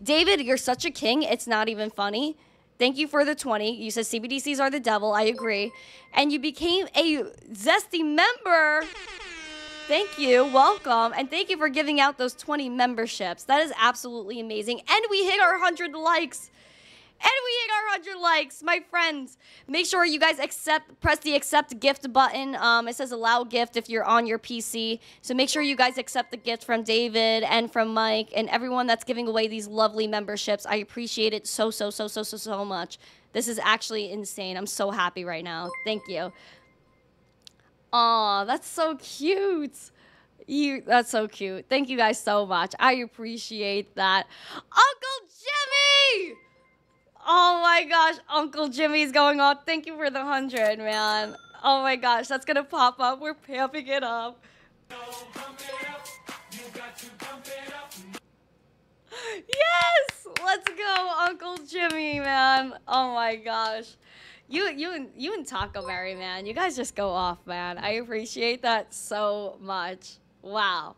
David, you're such a king. It's not even funny. Thank you for the 20. You said CBDCs are the devil. I agree. And you became a Zesty member. Thank you. Welcome. And thank you for giving out those 20 memberships. That is absolutely amazing. And we hit our 100 likes. And we hit our 100 likes, my friends. Make sure you guys press the accept gift button. It says allow gift if you're on your PC. So make sure you guys accept the gift from David and from Mike and everyone that's giving away these lovely memberships. I appreciate it so much. This is actually insane. I'm so happy right now. Thank you. Aw, that's so cute. That's so cute. Thank you guys so much. I appreciate that. Uncle Jimmy! Oh my gosh, Uncle Jimmy's going on. Thank you for the 100, man. Oh my gosh, that's gonna pop up. We're pamping it up. Yes! Let's go, Uncle Jimmy, man. Oh my gosh. You and Taco Berry, man. You guys just go off, man. I appreciate that so much. Wow.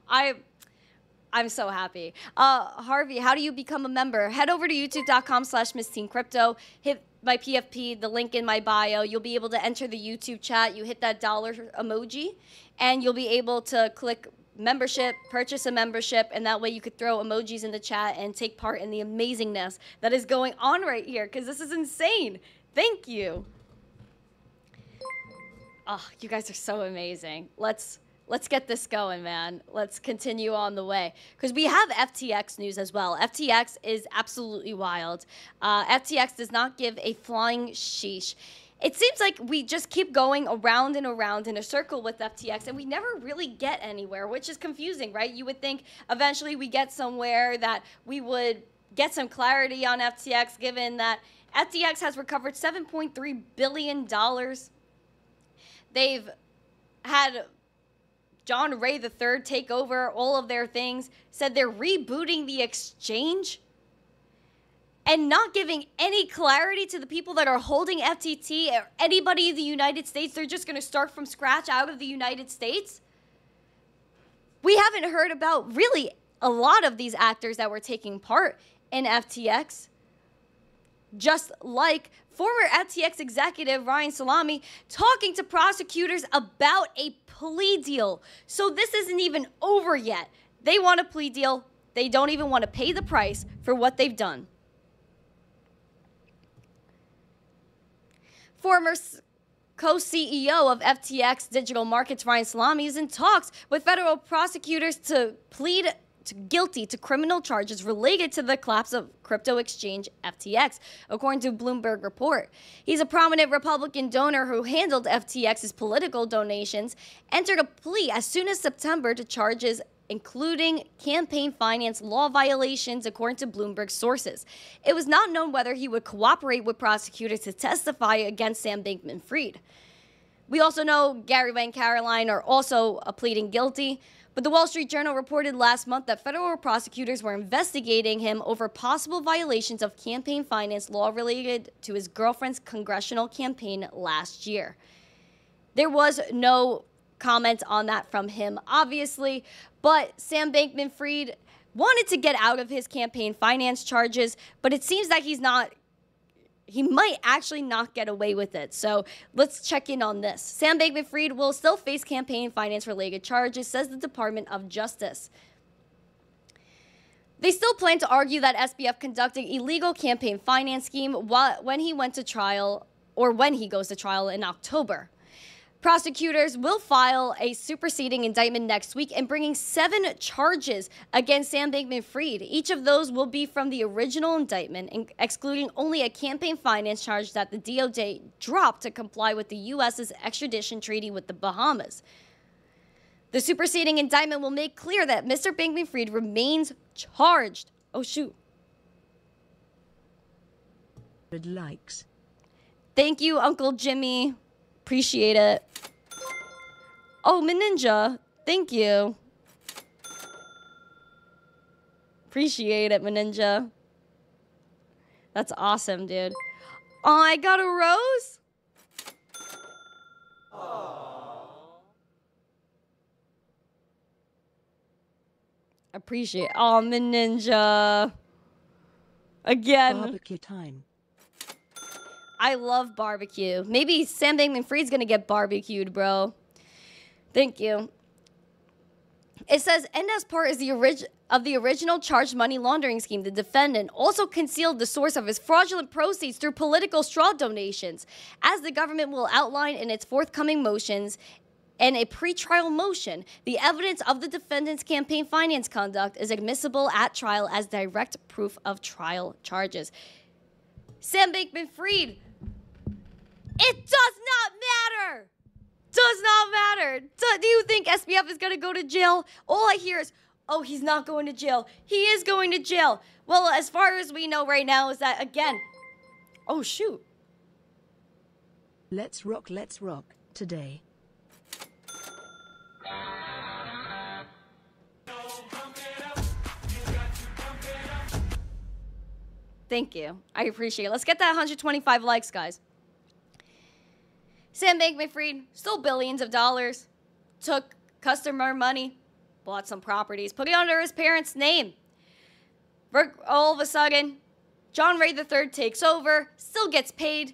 I'm so happy. Harvey, how do you become a member? Head over to youtube.com/missteencrypto. Hit my PFP, the link in my bio. You'll be able to enter the YouTube chat. You hit that dollar emoji, and you'll be able to click membership, purchase a membership, and that way you could throw emojis in the chat and take part in the amazingness that is going on right here, because this is insane. Thank you. Oh, you guys are so amazing. Let's get this going, man. Let's continue on the way. Because we have FTX news as well. FTX is absolutely wild. FTX does not give a flying sheesh. It seems like we just keep going around and around in a circle with FTX, and we never really get anywhere, which is confusing, right? You would think eventually we get somewhere that we would get some clarity on FTX, given that FTX has recovered $7.3 billion. They've had John Ray III take over all of their things, said they're rebooting the exchange and not giving any clarity to the people that are holding FTT or anybody in the United States. They're just going to start from scratch out of the United States. We haven't heard about really a lot of these actors that were taking part in FTX. Just like former FTX executive Ryan Salami talking to prosecutors about a plea deal. So this isn't even over yet. They want a plea deal. They don't even want to pay the price for what they've done. Former co-CEO of FTX Digital Markets Ryan Salami is in talks with federal prosecutors to plead guilty to criminal charges related to the collapse of crypto exchange FTX, according to a Bloomberg report. He's a prominent Republican donor who handled FTX's political donations, entered a plea as soon as September to charges including campaign finance law violations, according to Bloomberg sources. It was not known whether he would cooperate with prosecutors to testify against Sam Bankman-Fried. We also know Gary and Caroline are also pleading guilty. But the Wall Street Journal reported last month that federal prosecutors were investigating him over possible violations of campaign finance law related to his girlfriend's congressional campaign last year. There was no comment on that from him, obviously, but Sam Bankman-Fried wanted to get out of his campaign finance charges, but it seems that he might actually not get away with it. So let's check in on this. Sam Bankman-Fried will still face campaign finance related charges, says the Department of Justice. They still plan to argue that SBF conducted illegal campaign finance scheme when he went to trial, or when he goes to trial in October. Prosecutors will file a superseding indictment next week and bringing 7 charges against Sam Bankman-Fried. Each of those will be from the original indictment, excluding only a campaign finance charge that the DOJ dropped to comply with the U.S.'s extradition treaty with the Bahamas. The superseding indictment will make clear that Mr. Bankman-Fried remains charged. Oh, shoot. Likes. Thank you, Uncle Jimmy. Appreciate it. Oh, Meninja. Thank you. Appreciate it, Meninja. That's awesome, dude. Oh, I got a rose? Appreciate it. Oh, Meninja. Again. Barbecue time. I love barbecue. Maybe Sam Bankman-Fried's gonna get barbecued, bro. Thank you. It says, and as part of the original charged money laundering scheme, the defendant also concealed the source of his fraudulent proceeds through political straw donations, as the government will outline in its forthcoming motions and a pretrial motion. The evidence of the defendant's campaign finance conduct is admissible at trial as direct proof of trial charges. Sam Bankman-Fried, it does not matter. Does not matter. Do you think SBF is going to go to jail? All I hear is, oh, he's not going to jail. He is going to jail. Well, as far as we know right now is that, again, oh, shoot. Let's rock today. Thank you. I appreciate it. Let's get that 125 likes, guys. Sam Bankman-Fried stole billions of dollars, took customer money, bought some properties, put it under his parents' name. All of a sudden, John Ray III takes over, still gets paid.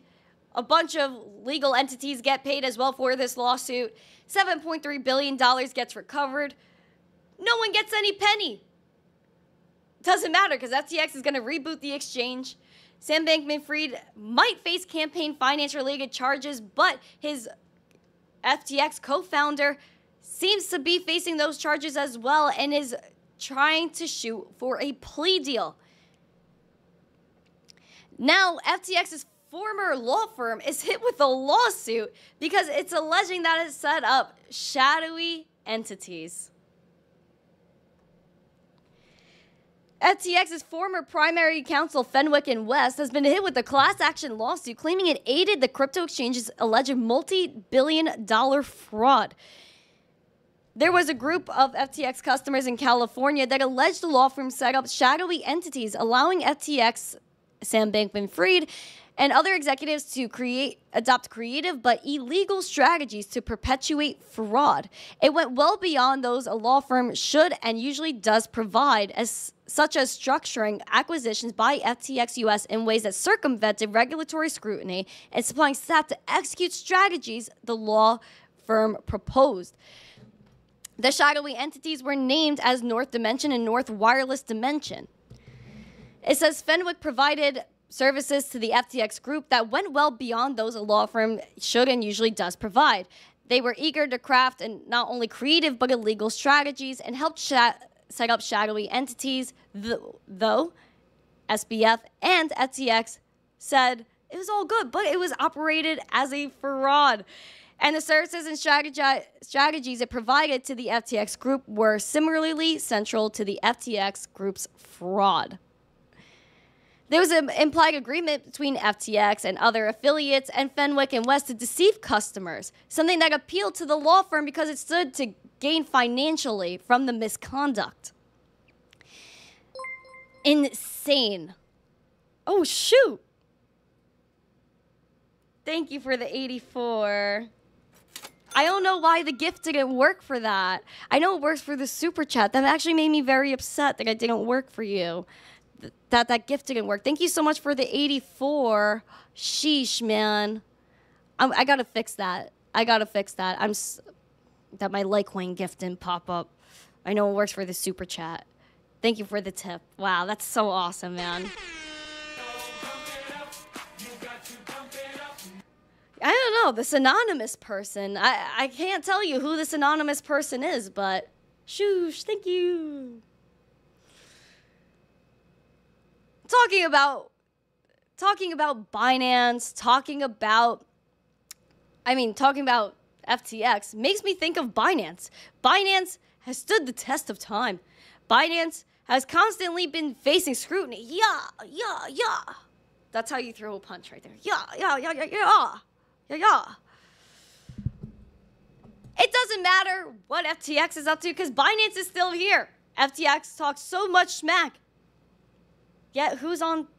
A bunch of legal entities get paid as well for this lawsuit. $7.3 billion gets recovered. No one gets any penny. Doesn't matter because FTX is going to reboot the exchange. Sam Bankman-Fried might face campaign finance-related charges, but his FTX co-founder seems to be facing those charges as well and is trying to shoot for a plea deal. Now, FTX's former law firm is hit with a lawsuit because it's alleging that it set up shadowy entities. FTX's former primary counsel, Fenwick and West, has been hit with a class action lawsuit claiming it aided the crypto exchange's alleged multi-billion-dollar fraud. There was a group of FTX customers in California that alleged the law firm set up shadowy entities, allowing FTX, Sam Bankman-Fried, and other executives to adopt creative but illegal strategies to perpetuate fraud. It went well beyond those a law firm should and usually does provide, such as structuring acquisitions by FTX US in ways that circumvented regulatory scrutiny and supplying staff to execute strategies the law firm proposed. The shadowy entities were named as North Dimension and North Wireless Dimension. It says Fenwick provided services to the FTX group that went well beyond those a law firm should and usually does provide. They were eager to craft and not only creative but illegal strategies and helped set up shadowy entities, though SBF and FTX said it was all good, but it was operated as a fraud. And the services and strategies it provided to the FTX group were similarly central to the FTX group's fraud. There was an implied agreement between FTX and other affiliates and Fenwick and West to deceive customers, something that appealed to the law firm because it stood to gain financially from the misconduct. Insane. Oh, shoot. Thank you for the 84. I don't know why the gift didn't work for that. I know it works for the super chat. That actually made me very upset that it didn't work for you. That gift didn't work. Thank you so much for the 84. Sheesh, man. I gotta fix that. That my Litecoin gift didn't pop up. I know it works for the super chat. Thank you for the tip. Wow, that's so awesome, man. I don't know, this anonymous person. I can't tell you who this anonymous person is, but shoosh, thank you. Talking about Binance, talking about FTX makes me think of Binance. Binance has stood the test of time. Binance has constantly been facing scrutiny. Yeah. That's how you throw a punch right there. Yeah. It doesn't matter what FTX is up to because Binance is still here. FTX talks so much smack. Yet who's on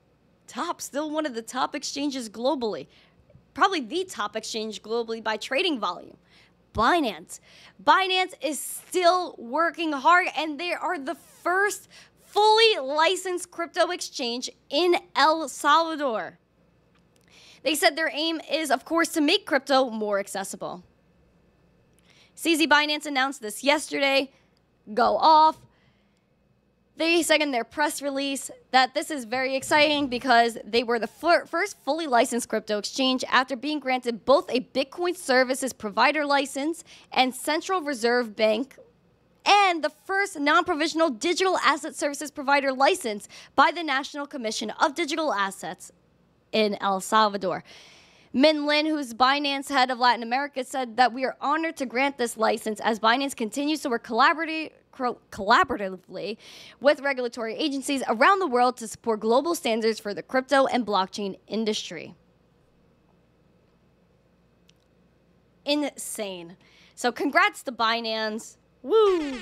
top? Still one of the top exchanges globally. Probably the top exchange globally by trading volume. Binance. Binance is still working hard, and they are the first fully licensed crypto exchange in El Salvador. They said their aim is, of course, to make crypto more accessible. CZ Binance announced this yesterday. Go off. They said in their press release that this is very exciting because they were the first fully licensed crypto exchange after being granted both a Bitcoin services provider license and Central Reserve Bank, and the first non-provisional digital asset services provider license by the National Commission of Digital Assets in El Salvador. Min Lin, who's Binance head of Latin America, said that we are honored to grant this license as Binance continues to work collaboratively with regulatory agencies around the world to support global standards for the crypto and blockchain industry. Insane. So congrats to Binance. Woo!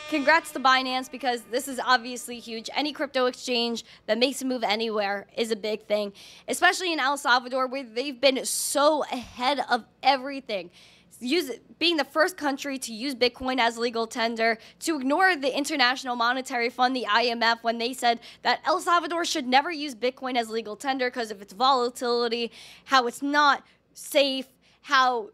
Congrats to Binance because this is obviously huge. Any crypto exchange that makes a move anywhere is a big thing, especially in El Salvador where they've been so ahead of everything. Being the first country to use Bitcoin as legal tender, to ignore the International Monetary Fund, the IMF, when they said that El Salvador should never use Bitcoin as legal tender because of its volatility, how it's not safe, how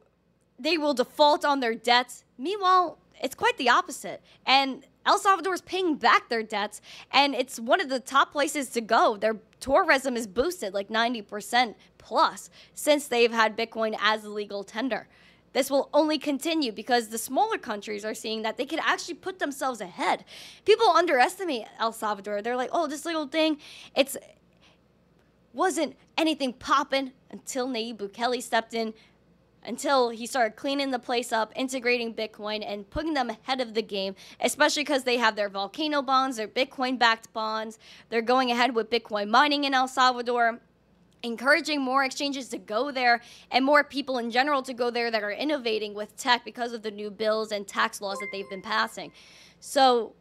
they will default on their debts. Meanwhile, it's quite the opposite. And El Salvador is paying back their debts, and it's one of the top places to go. Their tourism is boosted like 90% plus since they've had Bitcoin as a legal tender. This will only continue because the smaller countries are seeing that they could actually put themselves ahead. People underestimate El Salvador. They're like, oh, this little thing, wasn't anything popping until Nayib Bukele stepped in, until he started cleaning the place up, integrating Bitcoin, and putting them ahead of the game, especially because they have their volcano bonds, their Bitcoin-backed bonds. They're going ahead with Bitcoin mining in El Salvador, encouraging more exchanges to go there and more people in general to go there that are innovating with tech because of the new bills and tax laws that they've been passing. So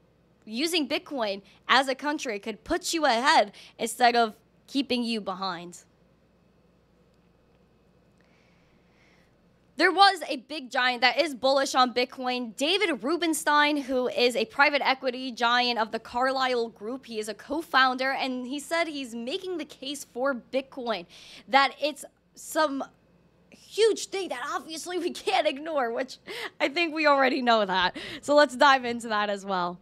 using Bitcoin as a country could put you ahead instead of keeping you behind. There was a big giant that is bullish on Bitcoin, David Rubenstein, who is a private equity giant of the Carlyle Group. He is a co-founder, and he said he's making the case for Bitcoin, that it's some huge thing that obviously we can't ignore, which I think we already know that. So let's dive into that as well.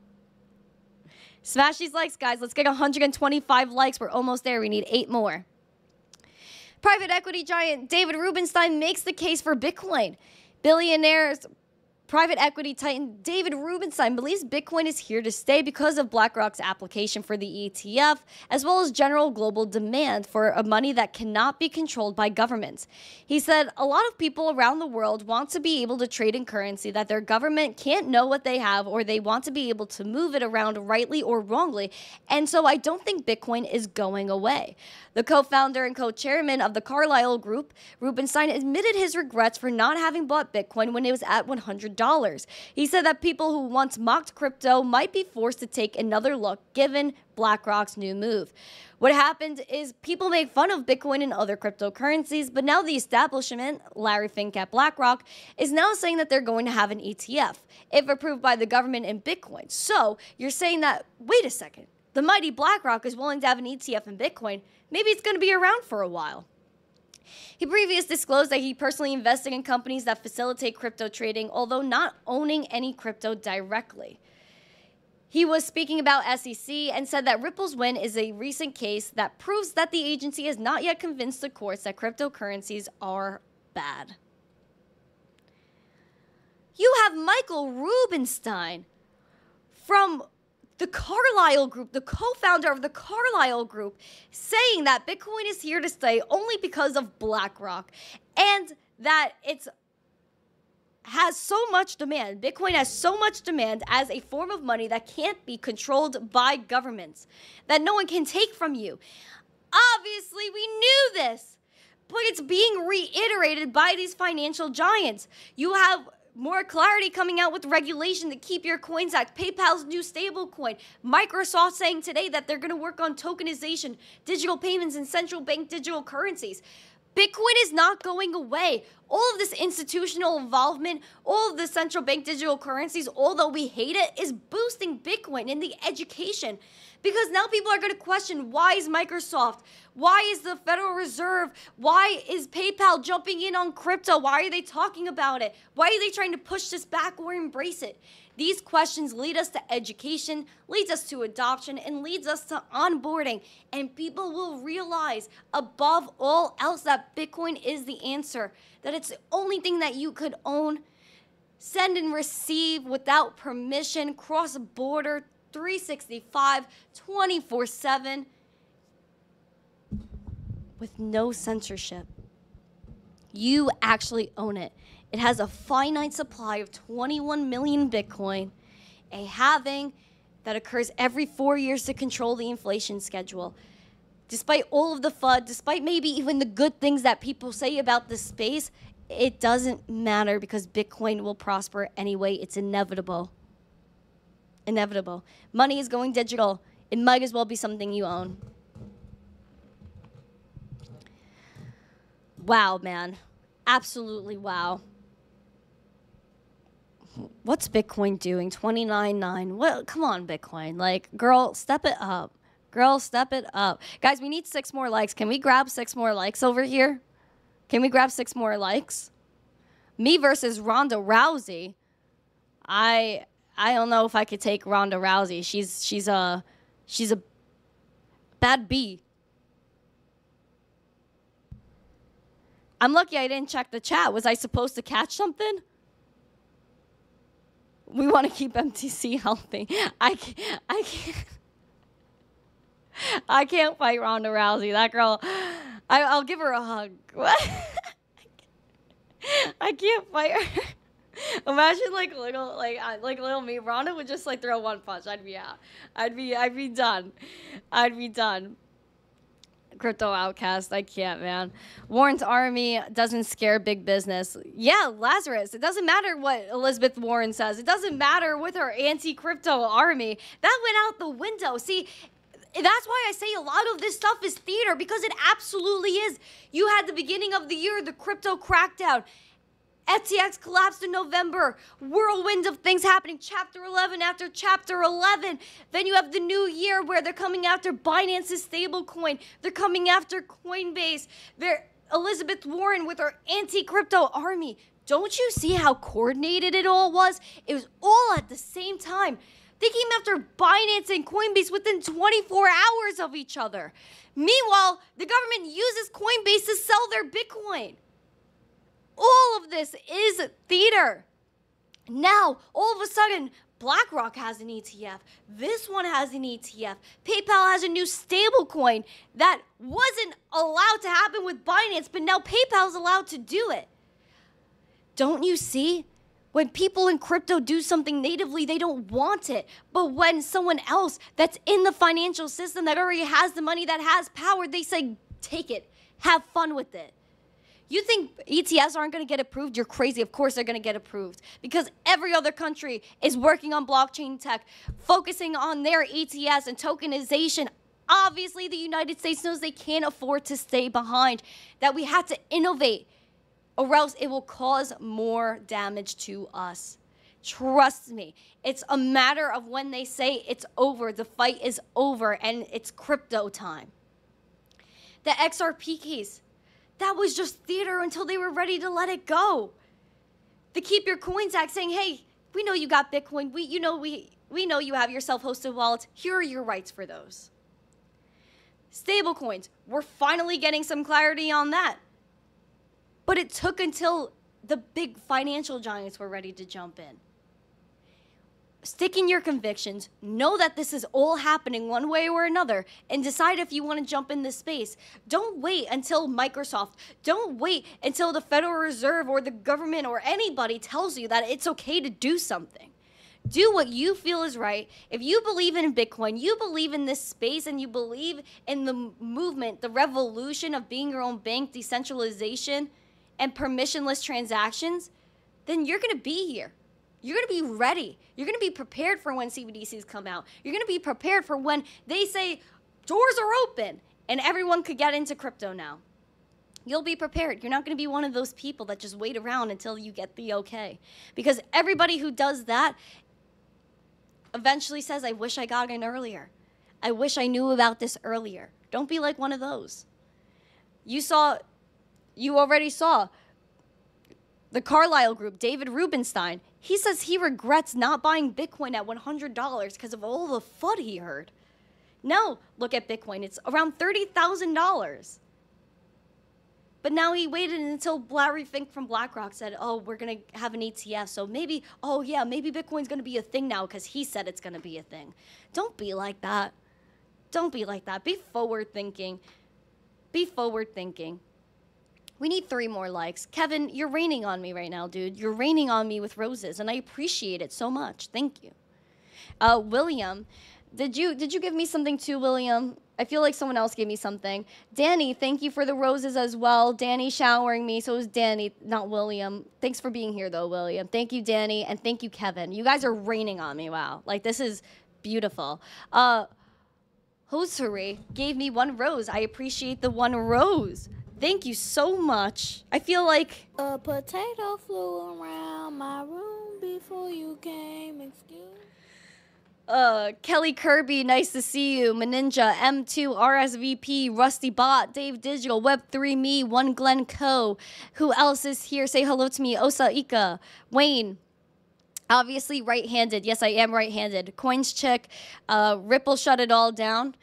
Smash these likes, guys. Let's get 125 likes. We're almost there. We need 8 more. Private equity giant David Rubenstein makes the case for Bitcoin. Billionaire's private equity titan David Rubenstein believes Bitcoin is here to stay because of BlackRock's application for the ETF, as well as general global demand for a money that cannot be controlled by governments. He said, a lot of people around the world want to be able to trade in currency that their government can't know what they have, or they want to be able to move it around rightly or wrongly, and so I don't think Bitcoin is going away. The co-founder and co-chairman of the Carlyle Group, Rubenstein, admitted his regrets for not having bought Bitcoin when it was at $100. He said that people who once mocked crypto might be forced to take another look given BlackRock's new move. What happened is people make fun of Bitcoin and other cryptocurrencies, but now the establishment, Larry Fink at BlackRock, is now saying that they're going to have an ETF, if approved by the government in Bitcoin. So you're saying that, wait a second, the mighty BlackRock is willing to have an ETF in Bitcoin. Maybe it's going to be around for a while. He previously disclosed that he personally invested in companies that facilitate crypto trading, although not owning any crypto directly. He was speaking about SEC and said that Ripple's win is a recent case that proves that the agency has not yet convinced the courts that cryptocurrencies are bad. You have Michael Rubenstein from the Carlyle Group, the co-founder of the Carlyle Group, saying that Bitcoin is here to stay only because of BlackRock and that it's has so much demand. Bitcoin has so much demand as a form of money that can't be controlled by governments, that no one can take from you. Obviously, we knew this, but it's being reiterated by these financial giants. You have more clarity coming out with regulation to keep your coins act. PayPal's new stablecoin. Microsoft saying today that they're going to work on tokenization, digital payments, and central bank digital currencies. Bitcoin is not going away. All of this institutional involvement, all of the central bank digital currencies, although we hate it, is boosting Bitcoin in the education. Because now people are going to question, why is Microsoft? Why is the Federal Reserve? Why is PayPal jumping in on crypto? Why are they talking about it? Why are they trying to push this back or embrace it? These questions lead us to education, leads us to adoption, and leads us to onboarding. And people will realize, above all else, that Bitcoin is the answer, that it's the only thing that you could own, send and receive without permission, cross-border, 365, 24/7, with no censorship. You actually own it. It has a finite supply of 21 million Bitcoin, a halving that occurs every 4 years to control the inflation schedule. Despite all of the FUD, despite maybe even the good things that people say about this space, it doesn't matter because Bitcoin will prosper anyway. It's inevitable. Inevitable. Money is going digital. It might as well be something you own. Wow, man. Absolutely wow. What's Bitcoin doing? 29.9. What? Come on, Bitcoin. Like, girl, step it up. Girl, step it up. Guys, we need 6 more likes. Can we grab 6 more likes over here? Can we grab 6 more likes? Me versus Ronda Rousey. I don't know if I could take Ronda Rousey. She's a bad bee. I'm lucky I didn't check the chat. Was I supposed to catch something? We want to keep MTC healthy. I can't fight Ronda Rousey. That girl, I'll give her a hug. I can't fight her. Imagine like little me. Ronda would just like throw one punch. I'd be out. I'd be done. I'd be done. Crypto outcast. I can't, man. Warren's army doesn't scare big business. Yeah, Lazarus. It doesn't matter what Elizabeth Warren says. It doesn't matter with her anti-crypto army. That went out the window. See, that's why I say a lot of this stuff is theater, because it absolutely is. You had the beginning of the year, the crypto crackdown. FTX collapsed in November. Whirlwind of things happening. Chapter 11 after Chapter 11. Then you have the new year where they're coming after Binance's stablecoin. They're coming after Coinbase. Elizabeth Warren with her anti-crypto army. Don't you see how coordinated it all was? It was all at the same time. They came after Binance and Coinbase within 24 hours of each other. Meanwhile, the government uses Coinbase to sell their Bitcoin. All of this is theater. Now, all of a sudden, BlackRock has an ETF. This one has an ETF. PayPal has a new stablecoin that wasn't allowed to happen with Binance, but now PayPal's allowed to do it. Don't you see? When people in crypto do something natively, they don't want it. But when someone else that's in the financial system that already has the money, that has power, they say, take it. Have fun with it. You think ETFs aren't going to get approved? You're crazy. Of course they're going to get approved because every other country is working on blockchain tech, focusing on their ETFs and tokenization. Obviously, the United States knows they can't afford to stay behind, that we have to innovate or else it will cause more damage to us. Trust me. It's a matter of when they say it's over, the fight is over, and it's crypto time. The XRP case. That was just theater until they were ready to let it go. The Keep Your Coins Act saying, hey, we know you got Bitcoin. We know you have your self-hosted wallets. Here are your rights for those. Stablecoins, we're finally getting some clarity on that. But it took until the big financial giants were ready to jump in. Stick in your convictions, know that this is all happening one way or another, and decide if you want to jump in this space. Don't wait until Microsoft, don't wait until the Federal Reserve or the government or anybody tells you that it's okay to do something. Do what you feel is right. If you believe in Bitcoin, you believe in this space, and you believe in the movement, the revolution of being your own bank, decentralization, and permissionless transactions, then you're going to be here. You're going to be ready. You're going to be prepared for when CBDCs come out. You're going to be prepared for when they say doors are open and everyone could get into crypto now. You'll be prepared. You're not going to be one of those people that just wait around until you get the okay. Because everybody who does that eventually says, I wish I got in earlier. I wish I knew about this earlier. Don't be like one of those. You already saw the Carlyle Group, David Rubenstein. He says he regrets not buying Bitcoin at $100 because of all the FUD he heard. Now, look at Bitcoin. It's around $30,000. But now he waited until Larry Fink from BlackRock said, oh, we're going to have an ETF. So maybe, oh yeah, maybe Bitcoin's going to be a thing now because he said it's going to be a thing. Don't be like that. Don't be like that. Be forward thinking. Be forward thinking. We need 3 more likes. Kevin, you're raining on me right now, dude. You're raining on me with roses, and I appreciate it so much. Thank you. William, did you give me something too, William? I feel like someone else gave me something. Danny, thank you for the roses as well. Danny showering me, so it was Danny, not William. Thanks for being here, though, William. Thank you, Danny, and thank you, Kevin. You guys are raining on me. Wow. Like, this is beautiful. Hosuri gave me 1 rose. I appreciate the 1 rose. Thank you so much. I feel like a potato flew around my room before you came. Excuse. Kelly Kirby, nice to see you. Meninja, M2, RSVP, Rusty Bot, Dave Digital, Web3 Me, One Glenn Co. Who else is here? Say hello to me. Osa Ika, Wayne. Obviously right-handed. Yes, I am right-handed. Coins Chick, Ripple shut it all down.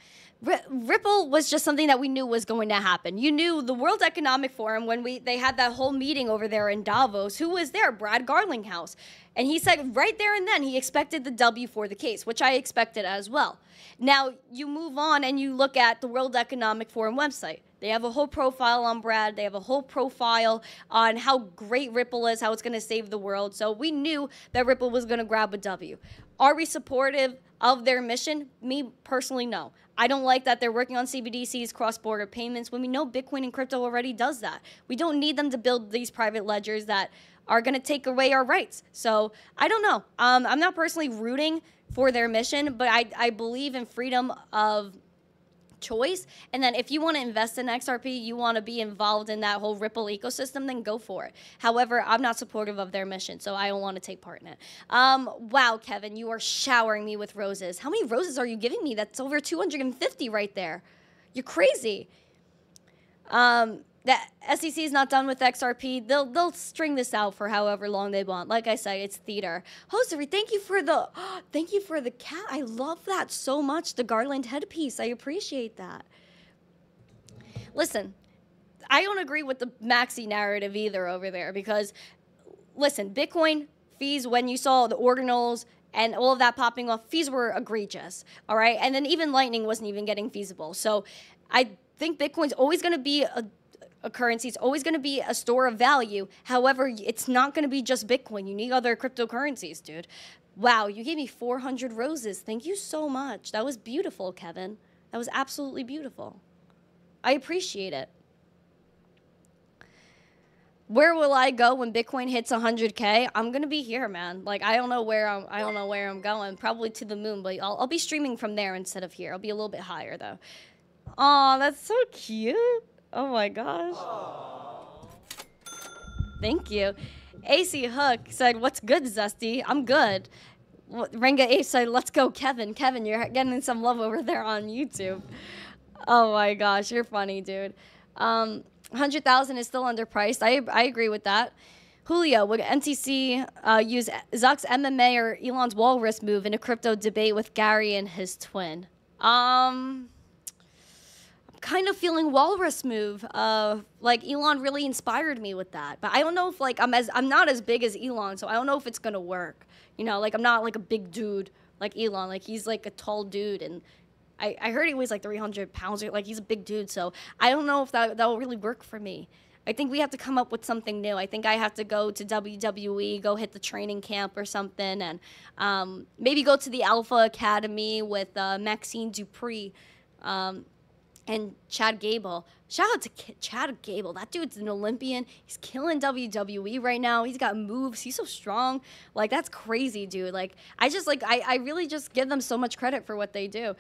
Ripple was just something that we knew was going to happen. You knew the World Economic Forum, when they had that whole meeting over there in Davos, who was there? Brad Garlinghouse. And he said right there and then he expected the W for the case, which I expected as well. Now, you move on and you look at the World Economic Forum website. They have a whole profile on Brad. They have a whole profile on how great Ripple is, how it's going to save the world. So we knew that Ripple was going to grab a W. Are we supportive of their mission? Me personally, no. I don't like that they're working on CBDCs, cross-border payments, when we know Bitcoin and crypto already does that. We don't need them to build these private ledgers that are going to take away our rights. So I don't know. I'm not personally rooting for their mission, but I believe in freedom of choice. And then if you want to invest in XRP, you want to be involved in that whole Ripple ecosystem, then go for it. However, I'm not supportive of their mission, so I don't want to take part in it. Wow, Kevin, you are showering me with roses. How many roses are you giving me? That's over 250 right there. You're crazy. The SEC is not done with XRP. They'll string this out for however long they want. Like I say, it's theater. Hosary, thank you for the cat. I love that so much. The garland headpiece. I appreciate that. Listen, I don't agree with the maxi narrative either over there because, listen, Bitcoin fees, when you saw the ordinals and all of that popping off, fees were egregious. All right, and then even Lightning wasn't even getting feasible. So I think Bitcoin's always going to be a currency. It's always going to be a store of value. However, it's not going to be just Bitcoin. You need other cryptocurrencies, dude. Wow, you gave me 400 roses. Thank you so much. That was beautiful, Kevin. That was absolutely beautiful. I appreciate it. Where will I go when Bitcoin hits 100K? I'm gonna be here, man. Like I don't know where I'm going. Probably to the moon, but I'll be streaming from there instead of here. I'll be a little bit higher though. Aw, that's so cute. Oh my gosh. Aww. Thank you. AC Hook said, "What's good, Zesty?" I'm good. Renga Ace said, "Let's go, Kevin." Kevin, you're getting some love over there on YouTube. Oh my gosh, you're funny, dude. 100,000 is still underpriced. I agree with that. Julio, would NTC use Zuck's MMA or Elon's walrus move in a crypto debate with Gary and his twin? I'm kind of feeling walrus move. Like Elon really inspired me with that, but I don't know if like I'm not as big as Elon, so I don't know if it's gonna work. You know, like I'm not like a big dude like Elon. Like he's like a tall dude, and I heard he weighs like 300 pounds. Like he's a big dude, so I don't know if that will really work for me. I think we have to come up with something new. I think I have to go to WWE, go hit the training camp or something, and maybe go to the Alpha Academy with Maxine Dupree and Chad Gable. Shout out to Chad Gable. That dude's an Olympian. He's killing WWE right now. He's got moves. He's so strong. Like, that's crazy, dude. Like, I really just give them so much credit for what they do.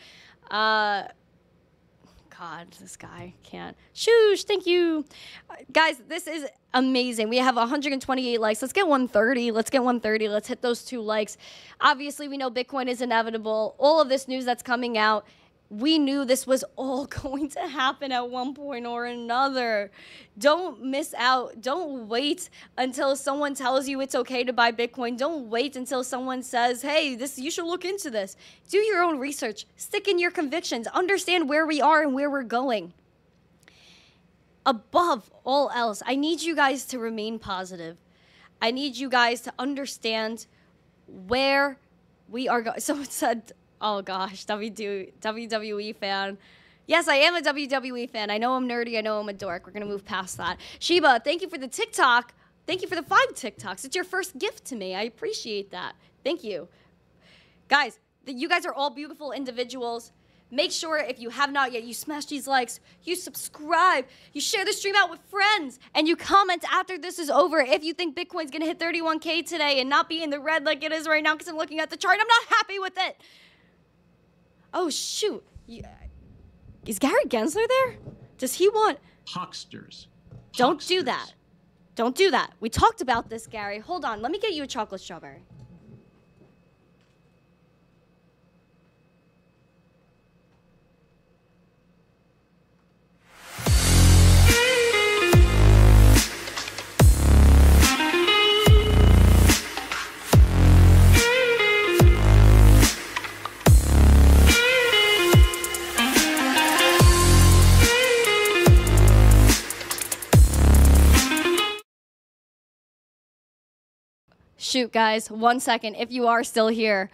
God, this guy can't. Shoosh, thank you. Guys, this is amazing. We have 128 likes. Let's get 130. Let's get 130. Let's hit those 2 likes. Obviously, we know Bitcoin is inevitable. All of this news that's coming out, we knew this was all going to happen at one point or another. Don't miss out. Don't wait until someone tells you it's okay to buy Bitcoin. Don't wait until someone says, hey, you should look into this. Do your own research. Stick in your convictions. Understand where we are and where we're going. Above all else, I need you guys to remain positive. I need you guys to understand where we are going. So it said, oh gosh, WWE fan. Yes, I am a WWE fan. I know I'm nerdy. I know I'm a dork. We're going to move past that. Sheba, thank you for the TikTok. Thank you for the 5 TikToks. It's your first gift to me. I appreciate that. Thank you. Guys, you guys are all beautiful individuals. Make sure if you have not yet, you smash these likes, you subscribe, you share the stream out with friends, and you comment after this is over if you think Bitcoin's going to hit 31K today and not be in the red like it is right now because I'm looking at the chart. I'm not happy with it. Oh, shoot. Is Gary Gensler there? Does he want... Hucksters. Don't do that. Don't do that. We talked about this, Gary. Hold on. Let me get you a chocolate strawberry. Shoot, guys, 1 second. If you are still here,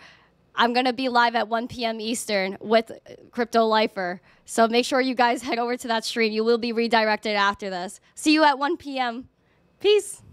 I'm going to be live at 1 p.m. Eastern with Crypto Lifer. So make sure you guys head over to that stream. You will be redirected after this. See you at 1 p.m. Peace.